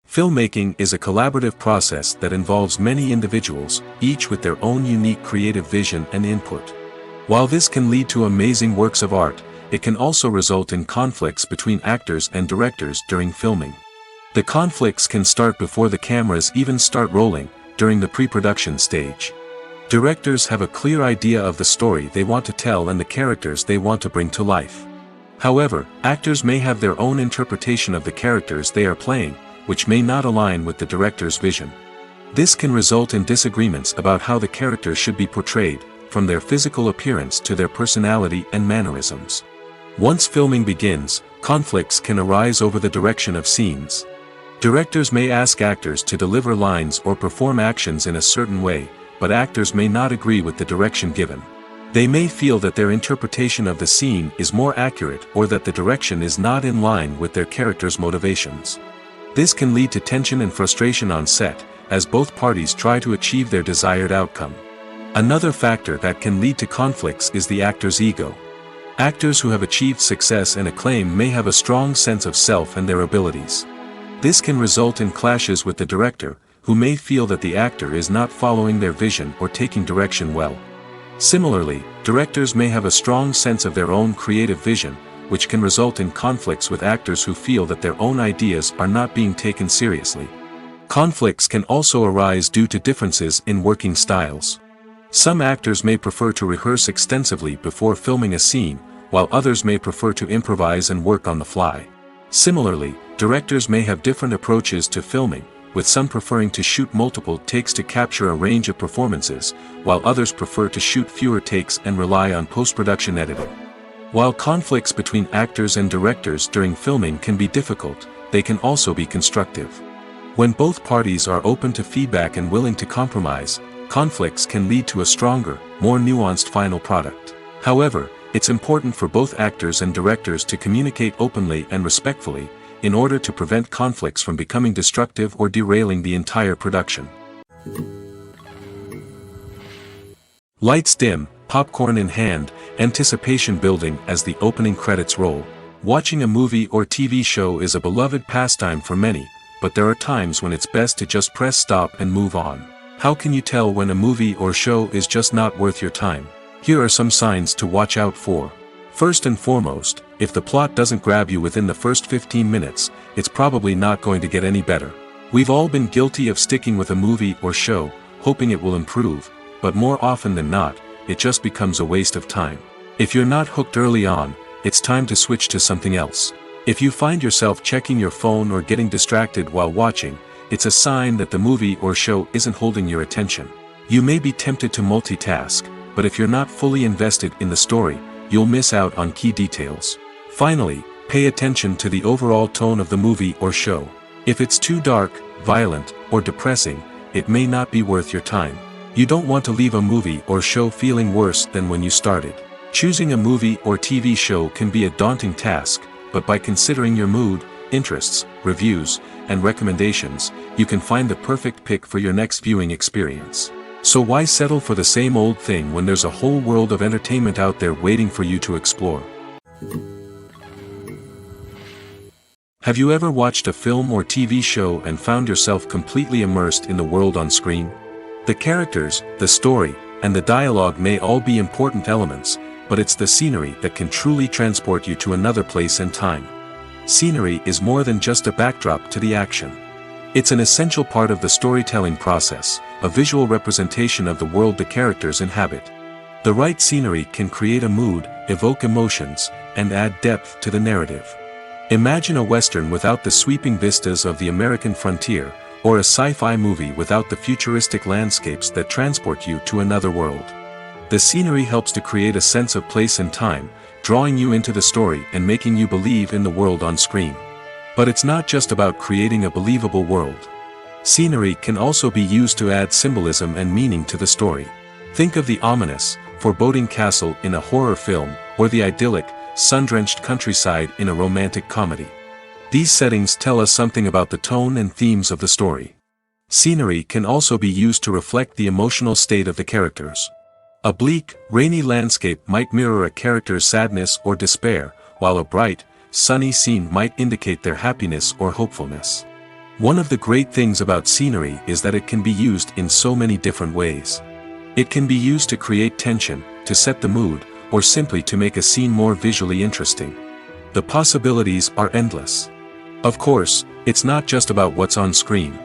Filmmaking is a collaborative process that involves many individuals, each with their own unique creative vision and input. While this can lead to amazing works of art, it can also result in conflicts between actors and directors during filming. The conflicts can start before the cameras even start rolling, during the pre-production stage. Directors have a clear idea of the story they want to tell and the characters they want to bring to life. However, actors may have their own interpretation of the characters they are playing, which may not align with the director's vision. This can result in disagreements about how the characters should be portrayed, from their physical appearance to their personality and mannerisms. Once filming begins, conflicts can arise over the direction of scenes. Directors may ask actors to deliver lines or perform actions in a certain way, but actors may not agree with the direction given. They may feel that their interpretation of the scene is more accurate or that the direction is not in line with their character's motivations. This can lead to tension and frustration on set, as both parties try to achieve their desired outcome. Another factor that can lead to conflicts is the actor's ego. Actors who have achieved success and acclaim may have a strong sense of self and their abilities. This can result in clashes with the director, who may feel that the actor is not following their vision or taking direction well. Similarly, directors may have a strong sense of their own creative vision, which can result in conflicts with actors who feel that their own ideas are not being taken seriously. Conflicts can also arise due to differences in working styles. Some actors may prefer to rehearse extensively before filming a scene, while others may prefer to improvise and work on the fly. Similarly, directors may have different approaches to filming, with some preferring to shoot multiple takes to capture a range of performances, while others prefer to shoot fewer takes and rely on post-production editing. While conflicts between actors and directors during filming can be difficult, they can also be constructive. When both parties are open to feedback and willing to compromise, conflicts can lead to a stronger, more nuanced final product. However, it's important for both actors and directors to communicate openly and respectfully, in order to prevent conflicts from becoming destructive or derailing the entire production. Lights dim, popcorn in hand, anticipation building as the opening credits roll. Watching a movie or TV show is a beloved pastime for many, but there are times when it's best to just press stop and move on. How can you tell when a movie or show is just not worth your time? Here are some signs to watch out for. First and foremost, if the plot doesn't grab you within the first 15 minutes, it's probably not going to get any better. We've all been guilty of sticking with a movie or show, hoping it will improve, but more often than not, it just becomes a waste of time. If you're not hooked early on, it's time to switch to something else. If you find yourself checking your phone or getting distracted while watching, it's a sign that the movie or show isn't holding your attention. You may be tempted to multitask, but if you're not fully invested in the story, you'll miss out on key details. Finally, pay attention to the overall tone of the movie or show. If it's too dark, violent, or depressing, it may not be worth your time. You don't want to leave a movie or show feeling worse than when you started. Choosing a movie or TV show can be a daunting task, but by considering your mood, interests, reviews, and recommendations, you can find the perfect pick for your next viewing experience. So why settle for the same old thing when there's a whole world of entertainment out there waiting for you to explore? Have you ever watched a film or TV show and found yourself completely immersed in the world on screen? The characters, the story, and the dialogue may all be important elements, but it's the scenery that can truly transport you to another place and time. Scenery is more than just a backdrop to the action. It's an essential part of the storytelling process, a visual representation of the world the characters inhabit. The right scenery can create a mood, evoke emotions, and add depth to the narrative. Imagine a Western without the sweeping vistas of the American frontier, or a sci-fi movie without the futuristic landscapes that transport you to another world. The scenery helps to create a sense of place and time, drawing you into the story and making you believe in the world on screen. But it's not just about creating a believable world. Scenery can also be used to add symbolism and meaning to the story. Think of the ominous, foreboding castle in a horror film, or the idyllic, sun-drenched countryside in a romantic comedy. These settings tell us something about the tone and themes of the story. Scenery can also be used to reflect the emotional state of the characters. A bleak, rainy landscape might mirror a character's sadness or despair, while a bright, sunny scene might indicate their happiness or hopefulness. One of the great things about scenery is that it can be used in so many different ways. It can be used to create tension, to set the mood, or simply to make a scene more visually interesting. The possibilities are endless. Of course, it's not just about what's on screen.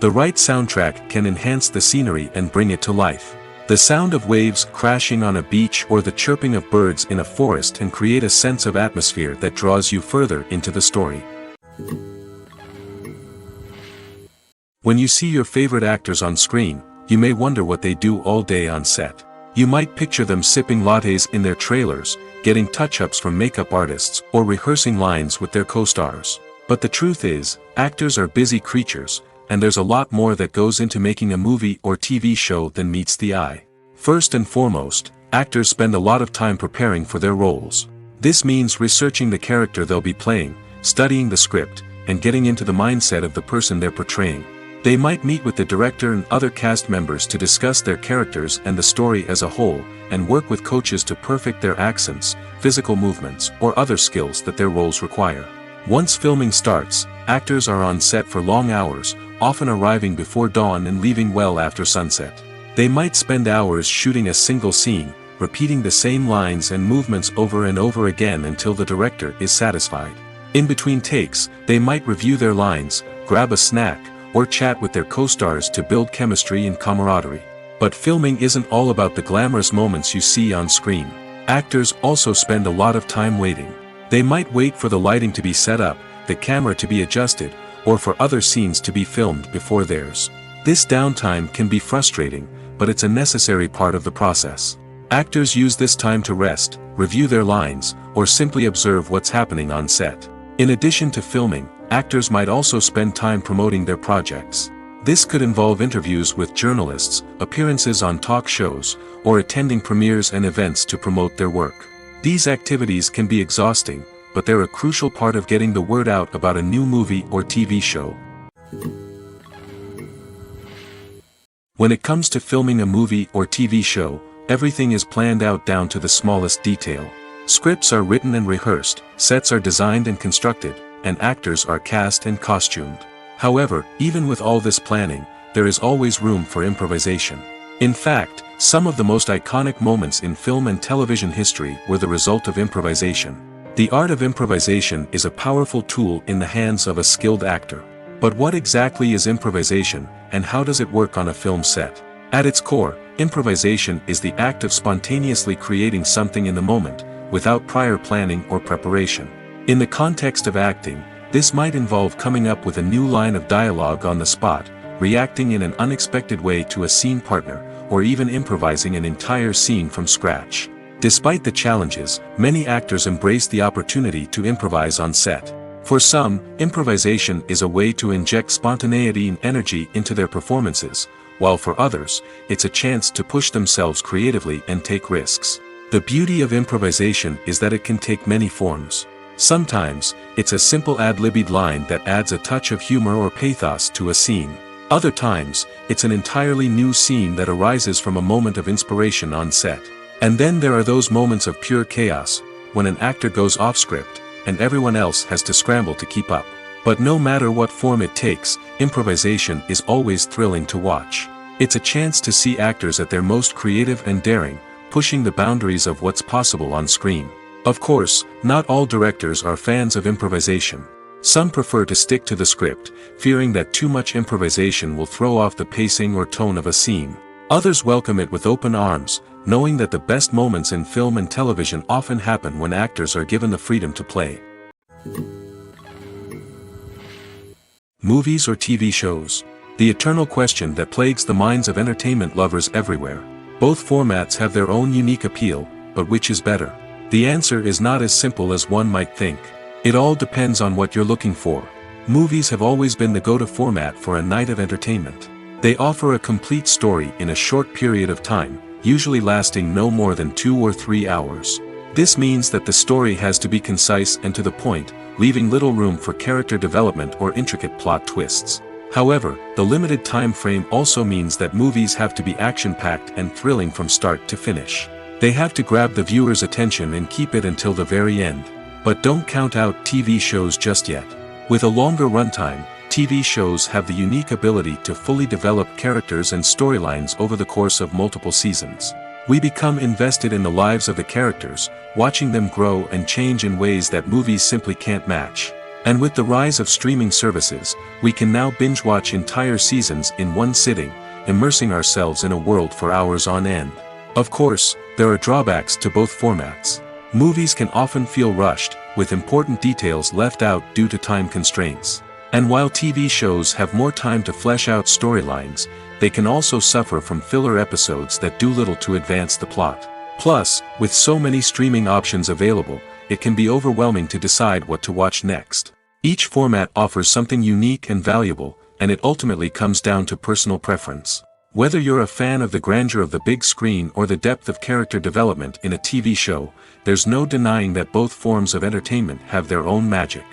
The right soundtrack can enhance the scenery and bring it to life. The sound of waves crashing on a beach or the chirping of birds in a forest can create a sense of atmosphere that draws you further into the story. When you see your favorite actors on screen, you may wonder what they do all day on set. You might picture them sipping lattes in their trailers, getting touch-ups from makeup artists, or rehearsing lines with their co-stars. But the truth is, actors are busy creatures, and there's a lot more that goes into making a movie or TV show than meets the eye. First and foremost, actors spend a lot of time preparing for their roles. This means researching the character they'll be playing, studying the script, and getting into the mindset of the person they're portraying. They might meet with the director and other cast members to discuss their characters and the story as a whole, and work with coaches to perfect their accents, physical movements, or other skills that their roles require. Once filming starts, actors are on set for long hours, often arriving before dawn and leaving well after sunset. They might spend hours shooting a single scene, repeating the same lines and movements over and over again until the director is satisfied. In between takes, they might review their lines, grab a snack, or chat with their co-stars to build chemistry and camaraderie. But filming isn't all about the glamorous moments you see on screen. Actors also spend a lot of time waiting. They might wait for the lighting to be set up, the camera to be adjusted, or for other scenes to be filmed before theirs. This downtime can be frustrating, but it's a necessary part of the process. Actors use this time to rest, review their lines, or simply observe what's happening on set. In addition to filming, actors might also spend time promoting their projects. This could involve interviews with journalists, appearances on talk shows, or attending premieres and events to promote their work. These activities can be exhausting, but they're a crucial part of getting the word out about a new movie or TV show. When it comes to filming a movie or TV show, everything is planned out down to the smallest detail. Scripts are written and rehearsed, sets are designed and constructed, and actors are cast and costumed. However, even with all this planning, there is always room for improvisation. In fact, some of the most iconic moments in film and television history were the result of improvisation. The art of improvisation is a powerful tool in the hands of a skilled actor. But what exactly is improvisation, and how does it work on a film set? At its core, improvisation is the act of spontaneously creating something in the moment, without prior planning or preparation. In the context of acting, this might involve coming up with a new line of dialogue on the spot, reacting in an unexpected way to a scene partner, or even improvising an entire scene from scratch. Despite the challenges, many actors embrace the opportunity to improvise on set. For some, improvisation is a way to inject spontaneity and energy into their performances, while for others, it's a chance to push themselves creatively and take risks. The beauty of improvisation is that it can take many forms. Sometimes, it's a simple ad-libbed line that adds a touch of humor or pathos to a scene. Other times, it's an entirely new scene that arises from a moment of inspiration on set. And then there are those moments of pure chaos, when an actor goes off script, and everyone else has to scramble to keep up. But no matter what form it takes, improvisation is always thrilling to watch. It's a chance to see actors at their most creative and daring, pushing the boundaries of what's possible on screen. Of course, not all directors are fans of improvisation. Some prefer to stick to the script, fearing that too much improvisation will throw off the pacing or tone of a scene. Others welcome it with open arms, knowing that the best moments in film and television often happen when actors are given the freedom to play. Movies or TV shows? The eternal question that plagues the minds of entertainment lovers everywhere. Both formats have their own unique appeal, but which is better? The answer is not as simple as one might think. It all depends on what you're looking for. Movies have always been the go-to format for a night of entertainment. They offer a complete story in a short period of time, usually lasting no more than 2 or 3 hours. This means that the story has to be concise and to the point, leaving little room for character development or intricate plot twists. However, the limited time frame also means that movies have to be action-packed and thrilling from start to finish. They have to grab the viewer's attention and keep it until the very end. But don't count out TV shows just yet. With a longer runtime, TV shows have the unique ability to fully develop characters and storylines over the course of multiple seasons. We become invested in the lives of the characters, watching them grow and change in ways that movies simply can't match. And with the rise of streaming services, we can now binge-watch entire seasons in one sitting, immersing ourselves in a world for hours on end. Of course, there are drawbacks to both formats. Movies can often feel rushed, with important details left out due to time constraints. And while TV shows have more time to flesh out storylines, they can also suffer from filler episodes that do little to advance the plot. Plus, with so many streaming options available, it can be overwhelming to decide what to watch next. Each format offers something unique and valuable, and it ultimately comes down to personal preference. Whether you're a fan of the grandeur of the big screen or the depth of character development in a TV show, there's no denying that both forms of entertainment have their own magic.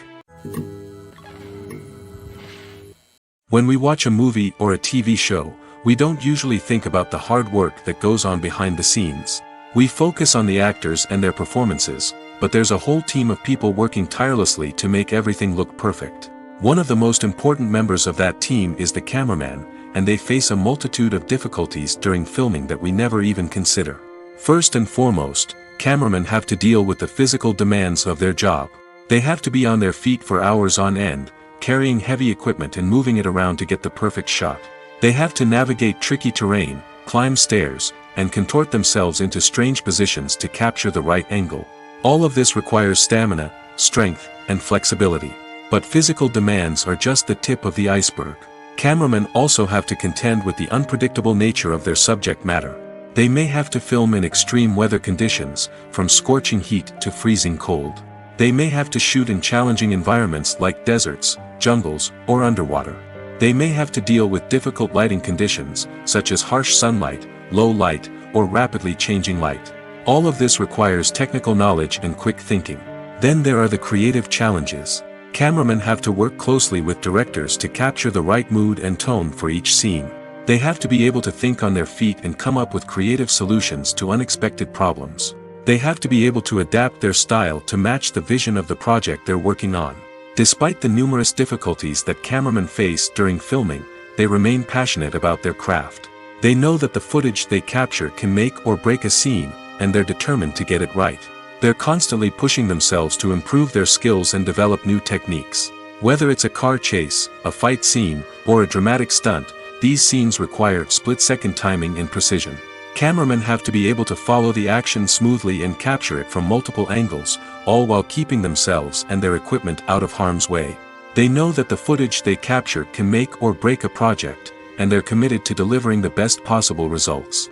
When we watch a movie or a TV show, we don't usually think about the hard work that goes on behind the scenes. We focus on the actors and their performances, but there's a whole team of people working tirelessly to make everything look perfect. One of the most important members of that team is the cameraman, and they face a multitude of difficulties during filming that we never even consider. First and foremost, cameramen have to deal with the physical demands of their job. They have to be on their feet for hours on end, carrying heavy equipment and moving it around to get the perfect shot. They have to navigate tricky terrain, climb stairs, and contort themselves into strange positions to capture the right angle. All of this requires stamina, strength, and flexibility. But physical demands are just the tip of the iceberg. Cameramen also have to contend with the unpredictable nature of their subject matter. They may have to film in extreme weather conditions, from scorching heat to freezing cold. They may have to shoot in challenging environments like deserts, jungles, or underwater. They may have to deal with difficult lighting conditions, such as harsh sunlight, low light, or rapidly changing light. All of this requires technical knowledge and quick thinking. Then there are the creative challenges. Cameramen have to work closely with directors to capture the right mood and tone for each scene. They have to be able to think on their feet and come up with creative solutions to unexpected problems. They have to be able to adapt their style to match the vision of the project they're working on. Despite the numerous difficulties that cameramen face during filming, they remain passionate about their craft. They know that the footage they capture can make or break a scene, and they're determined to get it right. They're constantly pushing themselves to improve their skills and develop new techniques. Whether it's a car chase, a fight scene, or a dramatic stunt, these scenes require split-second timing and precision. Cameramen have to be able to follow the action smoothly and capture it from multiple angles, all while keeping themselves and their equipment out of harm's way. They know that the footage they capture can make or break a project, and they're committed to delivering the best possible results.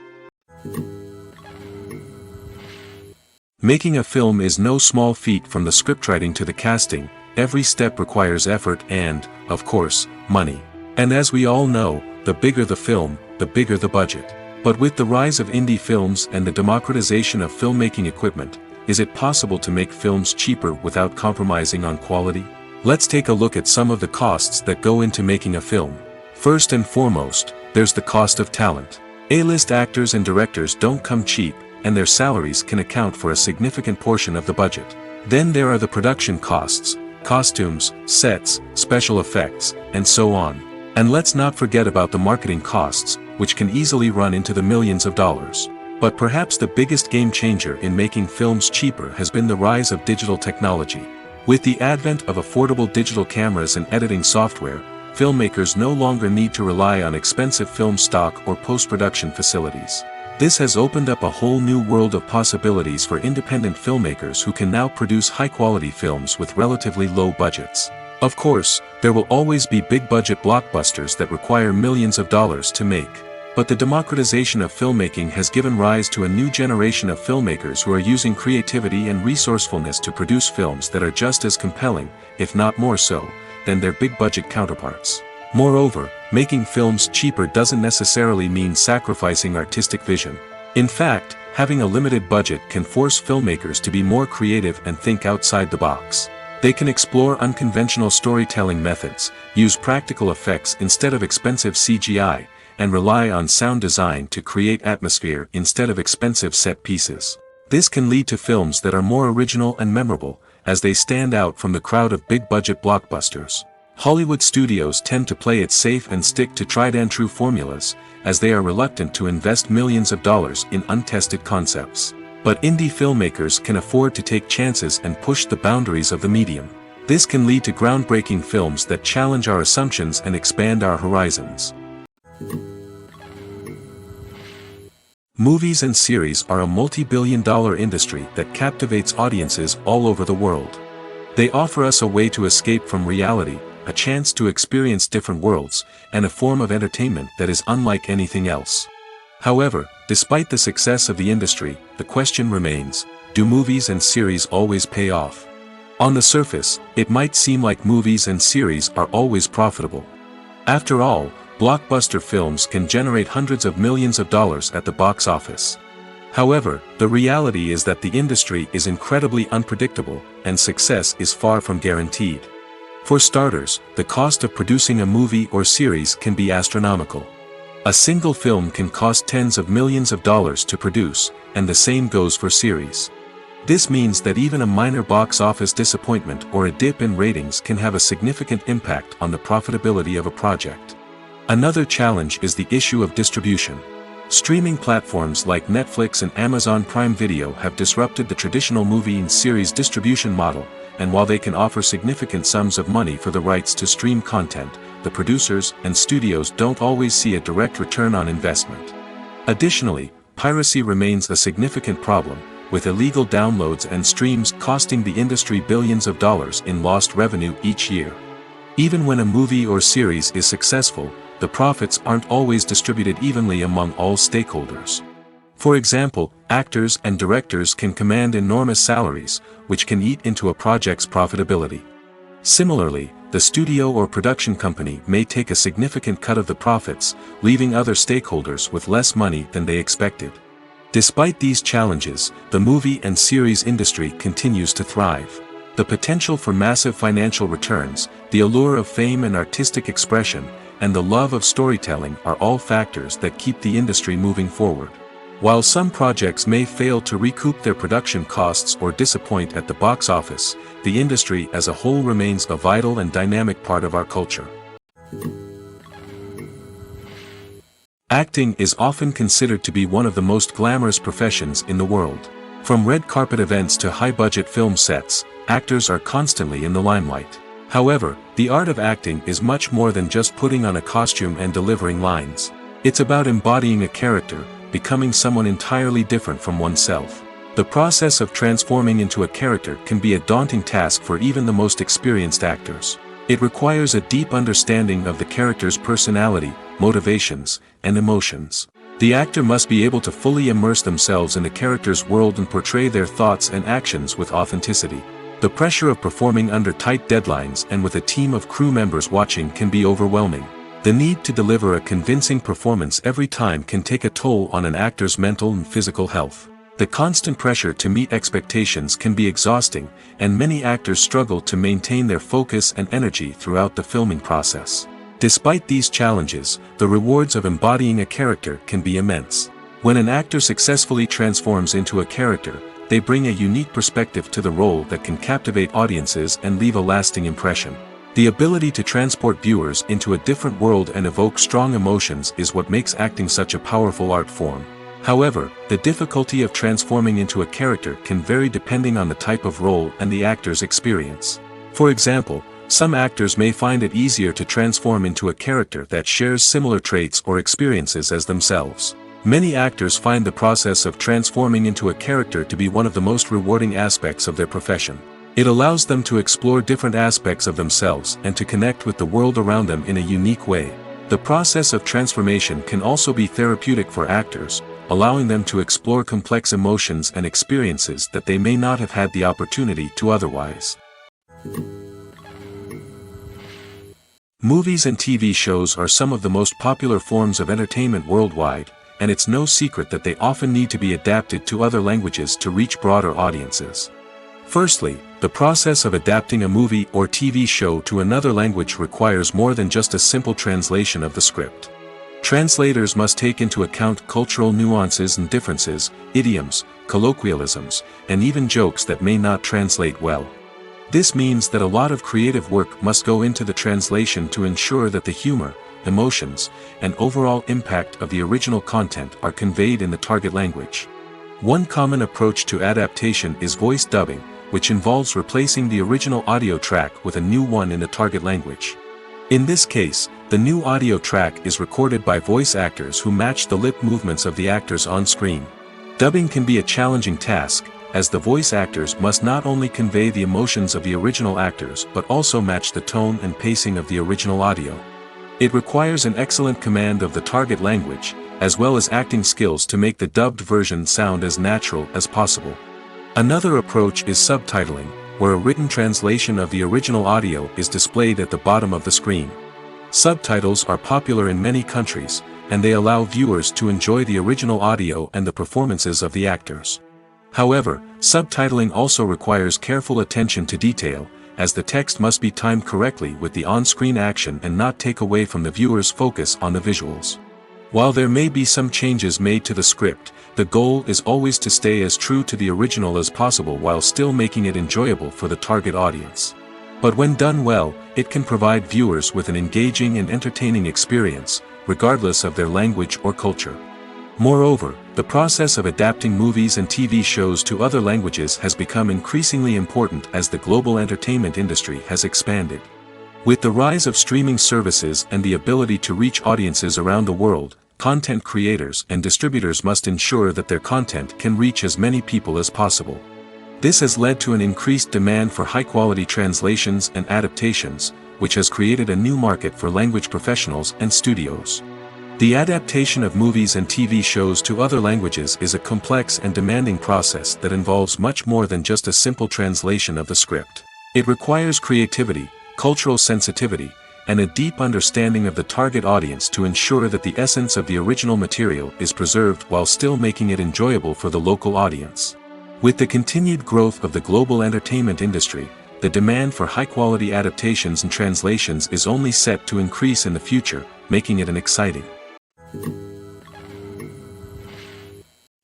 Making a film is no small feat. From the scriptwriting to the casting, every step requires effort and, of course, money. And as we all know, the bigger the film, the bigger the budget. But with the rise of indie films and the democratization of filmmaking equipment, is it possible to make films cheaper without compromising on quality? Let's take a look at some of the costs that go into making a film. First and foremost, there's the cost of talent. A-list actors and directors don't come cheap, and their salaries can account for a significant portion of the budget. Then there are the production costs, costumes, sets, special effects, and so on. And let's not forget about the marketing costs, which can easily run into the millions of dollars. But perhaps the biggest game changer in making films cheaper has been the rise of digital technology. With the advent of affordable digital cameras and editing software, filmmakers no longer need to rely on expensive film stock or post-production facilities. This has opened up a whole new world of possibilities for independent filmmakers who can now produce high-quality films with relatively low budgets. Of course, there will always be big-budget blockbusters that require millions of dollars to make. But the democratization of filmmaking has given rise to a new generation of filmmakers who are using creativity and resourcefulness to produce films that are just as compelling, if not more so, than their big-budget counterparts. Moreover, making films cheaper doesn't necessarily mean sacrificing artistic vision. In fact, having a limited budget can force filmmakers to be more creative and think outside the box. They can explore unconventional storytelling methods, use practical effects instead of expensive CGI, and rely on sound design to create atmosphere instead of expensive set pieces. This can lead to films that are more original and memorable, as they stand out from the crowd of big-budget blockbusters. Hollywood studios tend to play it safe and stick to tried-and-true formulas, as they are reluctant to invest millions of dollars in untested concepts. But indie filmmakers can afford to take chances and push the boundaries of the medium. This can lead to groundbreaking films that challenge our assumptions and expand our horizons. Movies and series are a multi-billion-dollar industry that captivates audiences all over the world. They offer us a way to escape from reality, a chance to experience different worlds, and a form of entertainment that is unlike anything else. However, despite the success of the industry, the question remains, do movies and series always pay off? On the surface, it might seem like movies and series are always profitable. After all, blockbuster films can generate hundreds of millions of dollars at the box office. However, the reality is that the industry is incredibly unpredictable, and success is far from guaranteed. For starters, the cost of producing a movie or series can be astronomical. A single film can cost tens of millions of dollars to produce, and the same goes for series. This means that even a minor box office disappointment or a dip in ratings can have a significant impact on the profitability of a project. Another challenge is the issue of distribution. Streaming platforms like Netflix and Amazon Prime Video have disrupted the traditional movie and series distribution model, and while they can offer significant sums of money for the rights to stream content, the producers and studios don't always see a direct return on investment. Additionally, piracy remains a significant problem, with illegal downloads and streams costing the industry billions of dollars in lost revenue each year. Even when a movie or series is successful, the profits aren't always distributed evenly among all stakeholders. For example, actors and directors can command enormous salaries, which can eat into a project's profitability. Similarly, the studio or production company may take a significant cut of the profits, leaving other stakeholders with less money than they expected. Despite these challenges, the movie and series industry continues to thrive. The potential for massive financial returns, the allure of fame and artistic expression, and the love of storytelling are all factors that keep the industry moving forward. While some projects may fail to recoup their production costs or disappoint at the box office, the industry as a whole remains a vital and dynamic part of our culture. Acting is often considered to be one of the most glamorous professions in the world. From red carpet events to high-budget film sets, actors are constantly in the limelight. However, the art of acting is much more than just putting on a costume and delivering lines. It's about embodying a character, becoming someone entirely different from oneself. The process of transforming into a character can be a daunting task for even the most experienced actors. It requires a deep understanding of the character's personality, motivations, and emotions. The actor must be able to fully immerse themselves in the character's world and portray their thoughts and actions with authenticity. The pressure of performing under tight deadlines and with a team of crew members watching can be overwhelming. The need to deliver a convincing performance every time can take a toll on an actor's mental and physical health. The constant pressure to meet expectations can be exhausting, and many actors struggle to maintain their focus and energy throughout the filming process. Despite these challenges, the rewards of embodying a character can be immense. When an actor successfully transforms into a character, they bring a unique perspective to the role that can captivate audiences and leave a lasting impression. The ability to transport viewers into a different world and evoke strong emotions is what makes acting such a powerful art form. However, the difficulty of transforming into a character can vary depending on the type of role and the actor's experience. For example, some actors may find it easier to transform into a character that shares similar traits or experiences as themselves. Many actors find the process of transforming into a character to be one of the most rewarding aspects of their profession. It allows them to explore different aspects of themselves and to connect with the world around them in a unique way. The process of transformation can also be therapeutic for actors, allowing them to explore complex emotions and experiences that they may not have had the opportunity to otherwise. Movies and TV shows are some of the most popular forms of entertainment worldwide, and it's no secret that they often need to be adapted to other languages to reach broader audiences. Firstly, the process of adapting a movie or TV show to another language requires more than just a simple translation of the script. Translators must take into account cultural nuances and differences, idioms, colloquialisms, and even jokes that may not translate well. This means that a lot of creative work must go into the translation to ensure that the humor, emotions, and overall impact of the original content are conveyed in the target language. One common approach to adaptation is voice dubbing, which involves replacing the original audio track with a new one in the target language. In this case, the new audio track is recorded by voice actors who match the lip movements of the actors on screen. Dubbing can be a challenging task, as the voice actors must not only convey the emotions of the original actors but also match the tone and pacing of the original audio. It requires an excellent command of the target language, as well as acting skills to make the dubbed version sound as natural as possible. Another approach is subtitling, where a written translation of the original audio is displayed at the bottom of the screen. Subtitles are popular in many countries, and they allow viewers to enjoy the original audio and the performances of the actors. However, subtitling also requires careful attention to detail, as the text must be timed correctly with the on-screen action and not take away from the viewer's focus on the visuals. While there may be some changes made to the script, the goal is always to stay as true to the original as possible while still making it enjoyable for the target audience. But when done well, it can provide viewers with an engaging and entertaining experience, regardless of their language or culture. Moreover, the process of adapting movies and TV shows to other languages has become increasingly important as the global entertainment industry has expanded. With the rise of streaming services and the ability to reach audiences around the world, content creators and distributors must ensure that their content can reach as many people as possible. This has led to an increased demand for high-quality translations and adaptations, which has created a new market for language professionals and studios. The adaptation of movies and TV shows to other languages is a complex and demanding process that involves much more than just a simple translation of the script. It requires creativity, cultural sensitivity, and a deep understanding of the target audience to ensure that the essence of the original material is preserved while still making it enjoyable for the local audience. With the continued growth of the global entertainment industry, the demand for high-quality adaptations and translations is only set to increase in the future, making it an exciting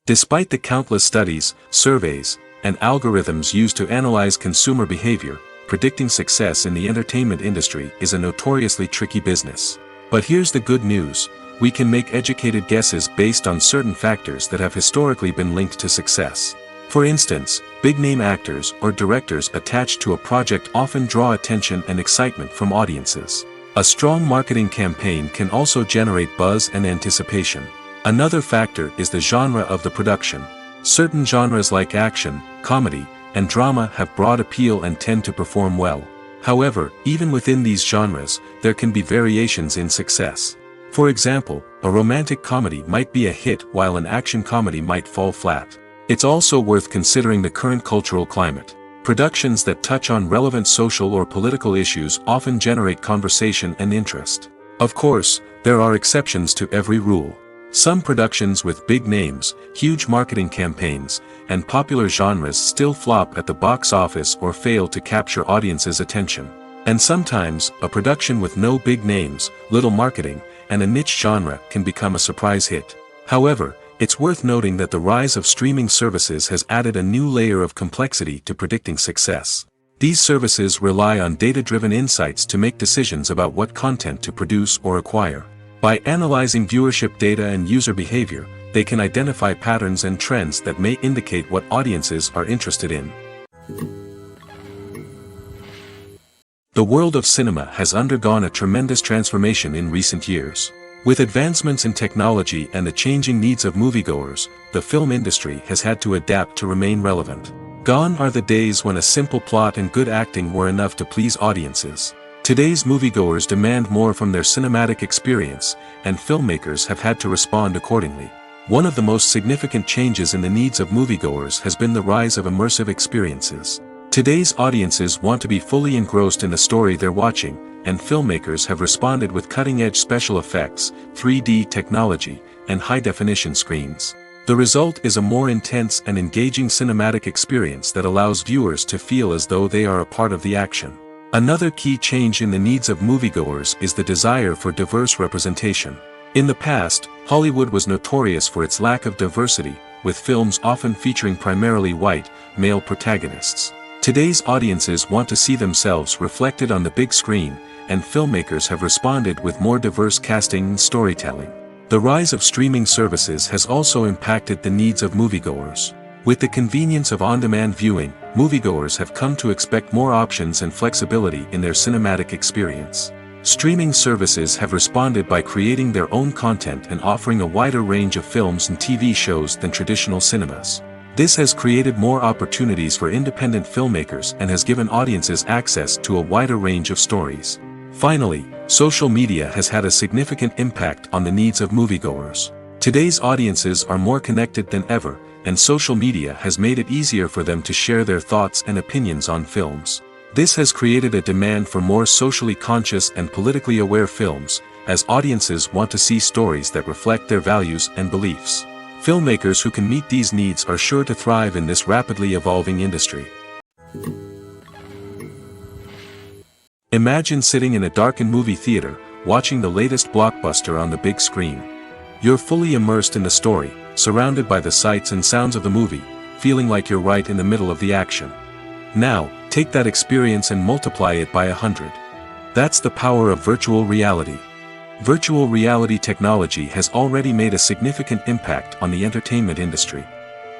Despite the countless studies, surveys, and algorithms used to analyze consumer behavior, predicting success in the entertainment industry is a notoriously tricky business. But here's the good news: we can make educated guesses based on certain factors that have historically been linked to success. For instance, big-name actors or directors attached to a project often draw attention and excitement from audiences. A strong marketing campaign can also generate buzz and anticipation. Another factor is the genre of the production. Certain genres like action, comedy, and drama have broad appeal and tend to perform well. However, even within these genres, there can be variations in success. For example, a romantic comedy might be a hit while an action comedy might fall flat. It's also worth considering the current cultural climate. Productions that touch on relevant social or political issues often generate conversation and interest. Of course, there are exceptions to every rule. Some productions with big names, huge marketing campaigns, and popular genres still flop at the box office or fail to capture audiences' attention. And sometimes, a production with no big names, little marketing, and a niche genre can become a surprise hit. However, it's worth noting that the rise of streaming services has added a new layer of complexity to predicting success. These services rely on data-driven insights to make decisions about what content to produce or acquire. By analyzing viewership data and user behavior, they can identify patterns and trends that may indicate what audiences are interested in. The world of cinema has undergone a tremendous transformation in recent years. With advancements in technology and the changing needs of moviegoers, the film industry has had to adapt to remain relevant. Gone are the days when a simple plot and good acting were enough to please audiences. Today's moviegoers demand more from their cinematic experience, and filmmakers have had to respond accordingly. One of the most significant changes in the needs of moviegoers has been the rise of immersive experiences. Today's audiences want to be fully engrossed in the story they're watching, and filmmakers have responded with cutting-edge special effects, 3D technology, and high-definition screens. The result is a more intense and engaging cinematic experience that allows viewers to feel as though they are a part of the action. Another key change in the needs of moviegoers is the desire for diverse representation. In the past, Hollywood was notorious for its lack of diversity, with films often featuring primarily white, male protagonists. Today's audiences want to see themselves reflected on the big screen, and filmmakers have responded with more diverse casting and storytelling. The rise of streaming services has also impacted the needs of moviegoers. With the convenience of on-demand viewing, moviegoers have come to expect more options and flexibility in their cinematic experience. Streaming services have responded by creating their own content and offering a wider range of films and TV shows than traditional cinemas. This has created more opportunities for independent filmmakers and has given audiences access to a wider range of stories. Finally, social media has had a significant impact on the needs of moviegoers. Today's audiences are more connected than ever, and social media has made it easier for them to share their thoughts and opinions on films. This has created a demand for more socially conscious and politically aware films, as audiences want to see stories that reflect their values and beliefs. Filmmakers who can meet these needs are sure to thrive in this rapidly evolving industry. Imagine sitting in a darkened movie theater, watching the latest blockbuster on the big screen. You're fully immersed in the story, surrounded by the sights and sounds of the movie, feeling like you're right in the middle of the action. Now, take that experience and multiply it by 100. That's the power of virtual reality. Virtual reality technology has already made a significant impact on the entertainment industry.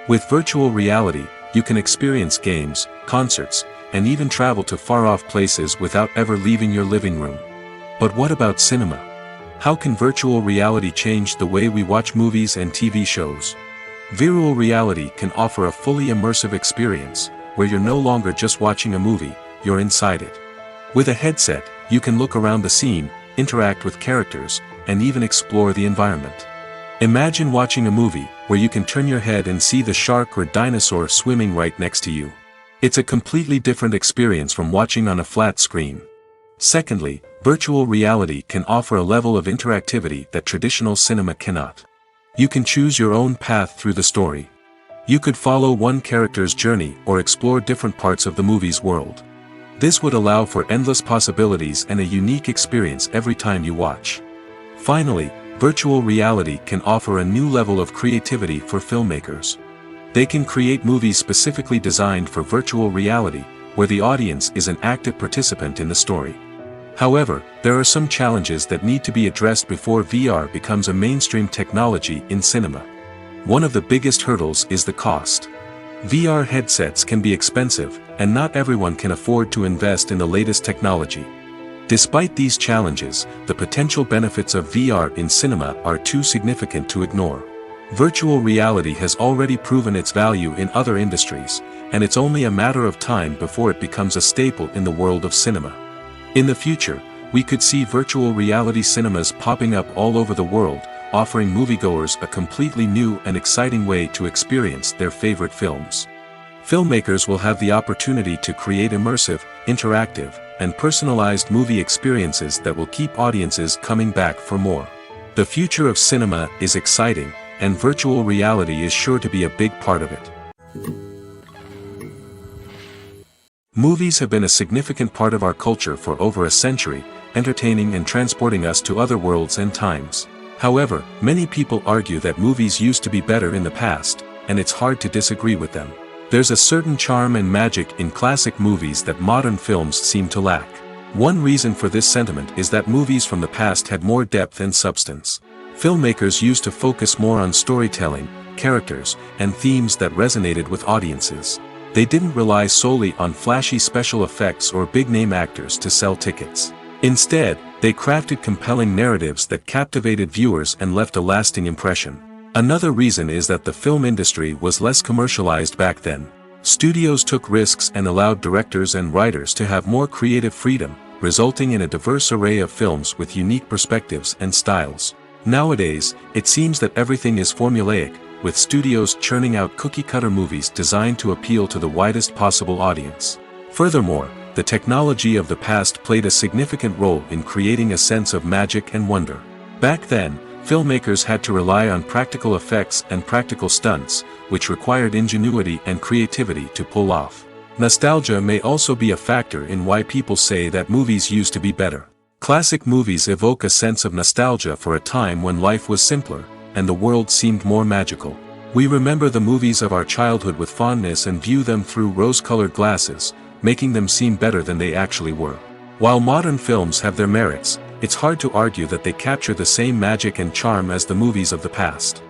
With virtual reality, you can experience games, concerts, and even travel to far-off places without ever leaving your living room. But what about cinema? How can virtual reality change the way we watch movies and TV shows? Virtual reality can offer a fully immersive experience, where you're no longer just watching a movie, you're inside it. With a headset, you can look around the scene, interact with characters, and even explore the environment. Imagine watching a movie, where you can turn your head and see the shark or dinosaur swimming right next to you. It's a completely different experience from watching on a flat screen. Secondly, virtual reality can offer a level of interactivity that traditional cinema cannot. You can choose your own path through the story. You could follow one character's journey or explore different parts of the movie's world. This would allow for endless possibilities and a unique experience every time you watch. Finally, virtual reality can offer a new level of creativity for filmmakers. They can create movies specifically designed for virtual reality, where the audience is an active participant in the story. However, there are some challenges that need to be addressed before VR becomes a mainstream technology in cinema. One of the biggest hurdles is the cost. VR headsets can be expensive, and not everyone can afford to invest in the latest technology. Despite these challenges, the potential benefits of VR in cinema are too significant to ignore. Virtual reality has already proven its value in other industries, and it's only a matter of time before it becomes a staple in the world of cinema. In the future, we could see virtual reality cinemas popping up all over the world, offering moviegoers a completely new and exciting way to experience their favorite films. Filmmakers will have the opportunity to create immersive, interactive, and personalized movie experiences that will keep audiences coming back for more. The future of cinema is exciting, and virtual reality is sure to be a big part of it. Movies have been a significant part of our culture for over a century, entertaining and transporting us to other worlds and times. However, many people argue that movies used to be better in the past, and it's hard to disagree with them. There's a certain charm and magic in classic movies that modern films seem to lack. One reason for this sentiment is that movies from the past had more depth and substance. Filmmakers used to focus more on storytelling, characters, and themes that resonated with audiences. They didn't rely solely on flashy special effects or big-name actors to sell tickets. Instead, they crafted compelling narratives that captivated viewers and left a lasting impression. Another reason is that the film industry was less commercialized back then. Studios took risks and allowed directors and writers to have more creative freedom, resulting in a diverse array of films with unique perspectives and styles. Nowadays, it seems that everything is formulaic, with studios churning out cookie-cutter movies designed to appeal to the widest possible audience. Furthermore, the technology of the past played a significant role in creating a sense of magic and wonder. Back then, filmmakers had to rely on practical effects and practical stunts, which required ingenuity and creativity to pull off. Nostalgia may also be a factor in why people say that movies used to be better. Classic movies evoke a sense of nostalgia for a time when life was simpler, and the world seemed more magical. We remember the movies of our childhood with fondness and view them through rose-colored glasses, making them seem better than they actually were. While modern films have their merits, it's hard to argue that they capture the same magic and charm as the movies of the past.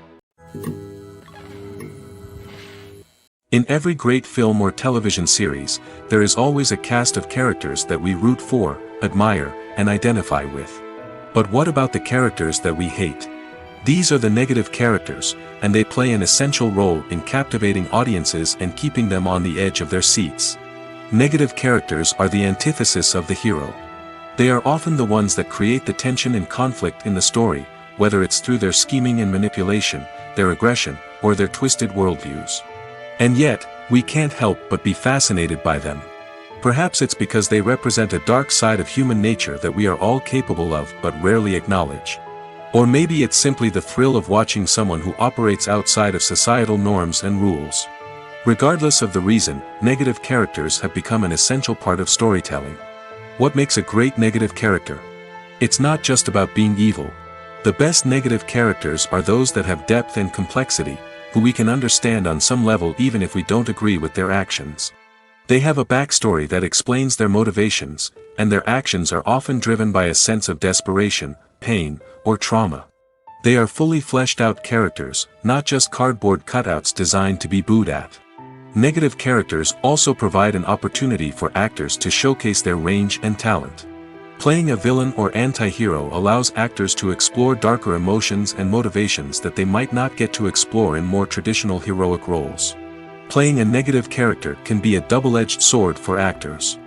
In every great film or television series, there is always a cast of characters that we root for, admire, and identify with. But what about the characters that we hate? These are the negative characters, and they play an essential role in captivating audiences and keeping them on the edge of their seats. Negative characters are the antithesis of the hero. They are often the ones that create the tension and conflict in the story, whether it's through their scheming and manipulation, their aggression, or their twisted worldviews. And yet, we can't help but be fascinated by them. Perhaps it's because they represent a dark side of human nature that we are all capable of but rarely acknowledge. Or maybe it's simply the thrill of watching someone who operates outside of societal norms and rules. Regardless of the reason, negative characters have become an essential part of storytelling. What makes a great negative character? It's not just about being evil. The best negative characters are those that have depth and complexity, who we can understand on some level even if we don't agree with their actions. They have a backstory that explains their motivations, and their actions are often driven by a sense of desperation, pain, or trauma. They are fully fleshed out characters, not just cardboard cutouts designed to be booed at. Negative characters also provide an opportunity for actors to showcase their range and talent. Playing a villain or anti-hero allows actors to explore darker emotions and motivations that they might not get to explore in more traditional heroic roles. Playing a negative character can be a double-edged sword for actors.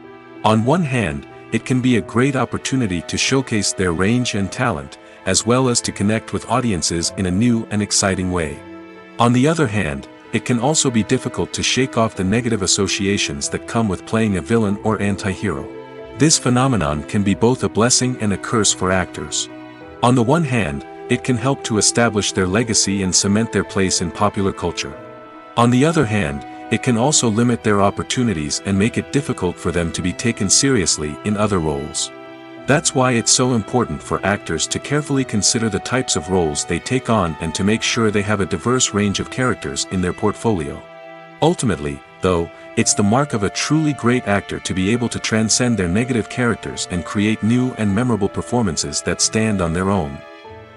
On one hand, it can be a great opportunity to showcase their range and talent, as well as to connect with audiences in a new and exciting way. On the other hand, it can also be difficult to shake off the negative associations that come with playing a villain or anti-hero. This phenomenon can be both a blessing and a curse for actors. On the one hand, it can help to establish their legacy and cement their place in popular culture. On the other hand, it can also limit their opportunities and make it difficult for them to be taken seriously in other roles. That's why it's so important for actors to carefully consider the types of roles they take on and to make sure they have a diverse range of characters in their portfolio. Ultimately, though, it's the mark of a truly great actor to be able to transcend their negative characters and create new and memorable performances that stand on their own.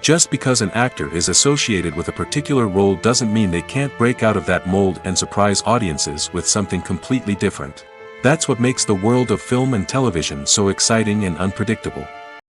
Just because an actor is associated with a particular role doesn't mean they can't break out of that mold and surprise audiences with something completely different. That's what makes the world of film and television so exciting and unpredictable.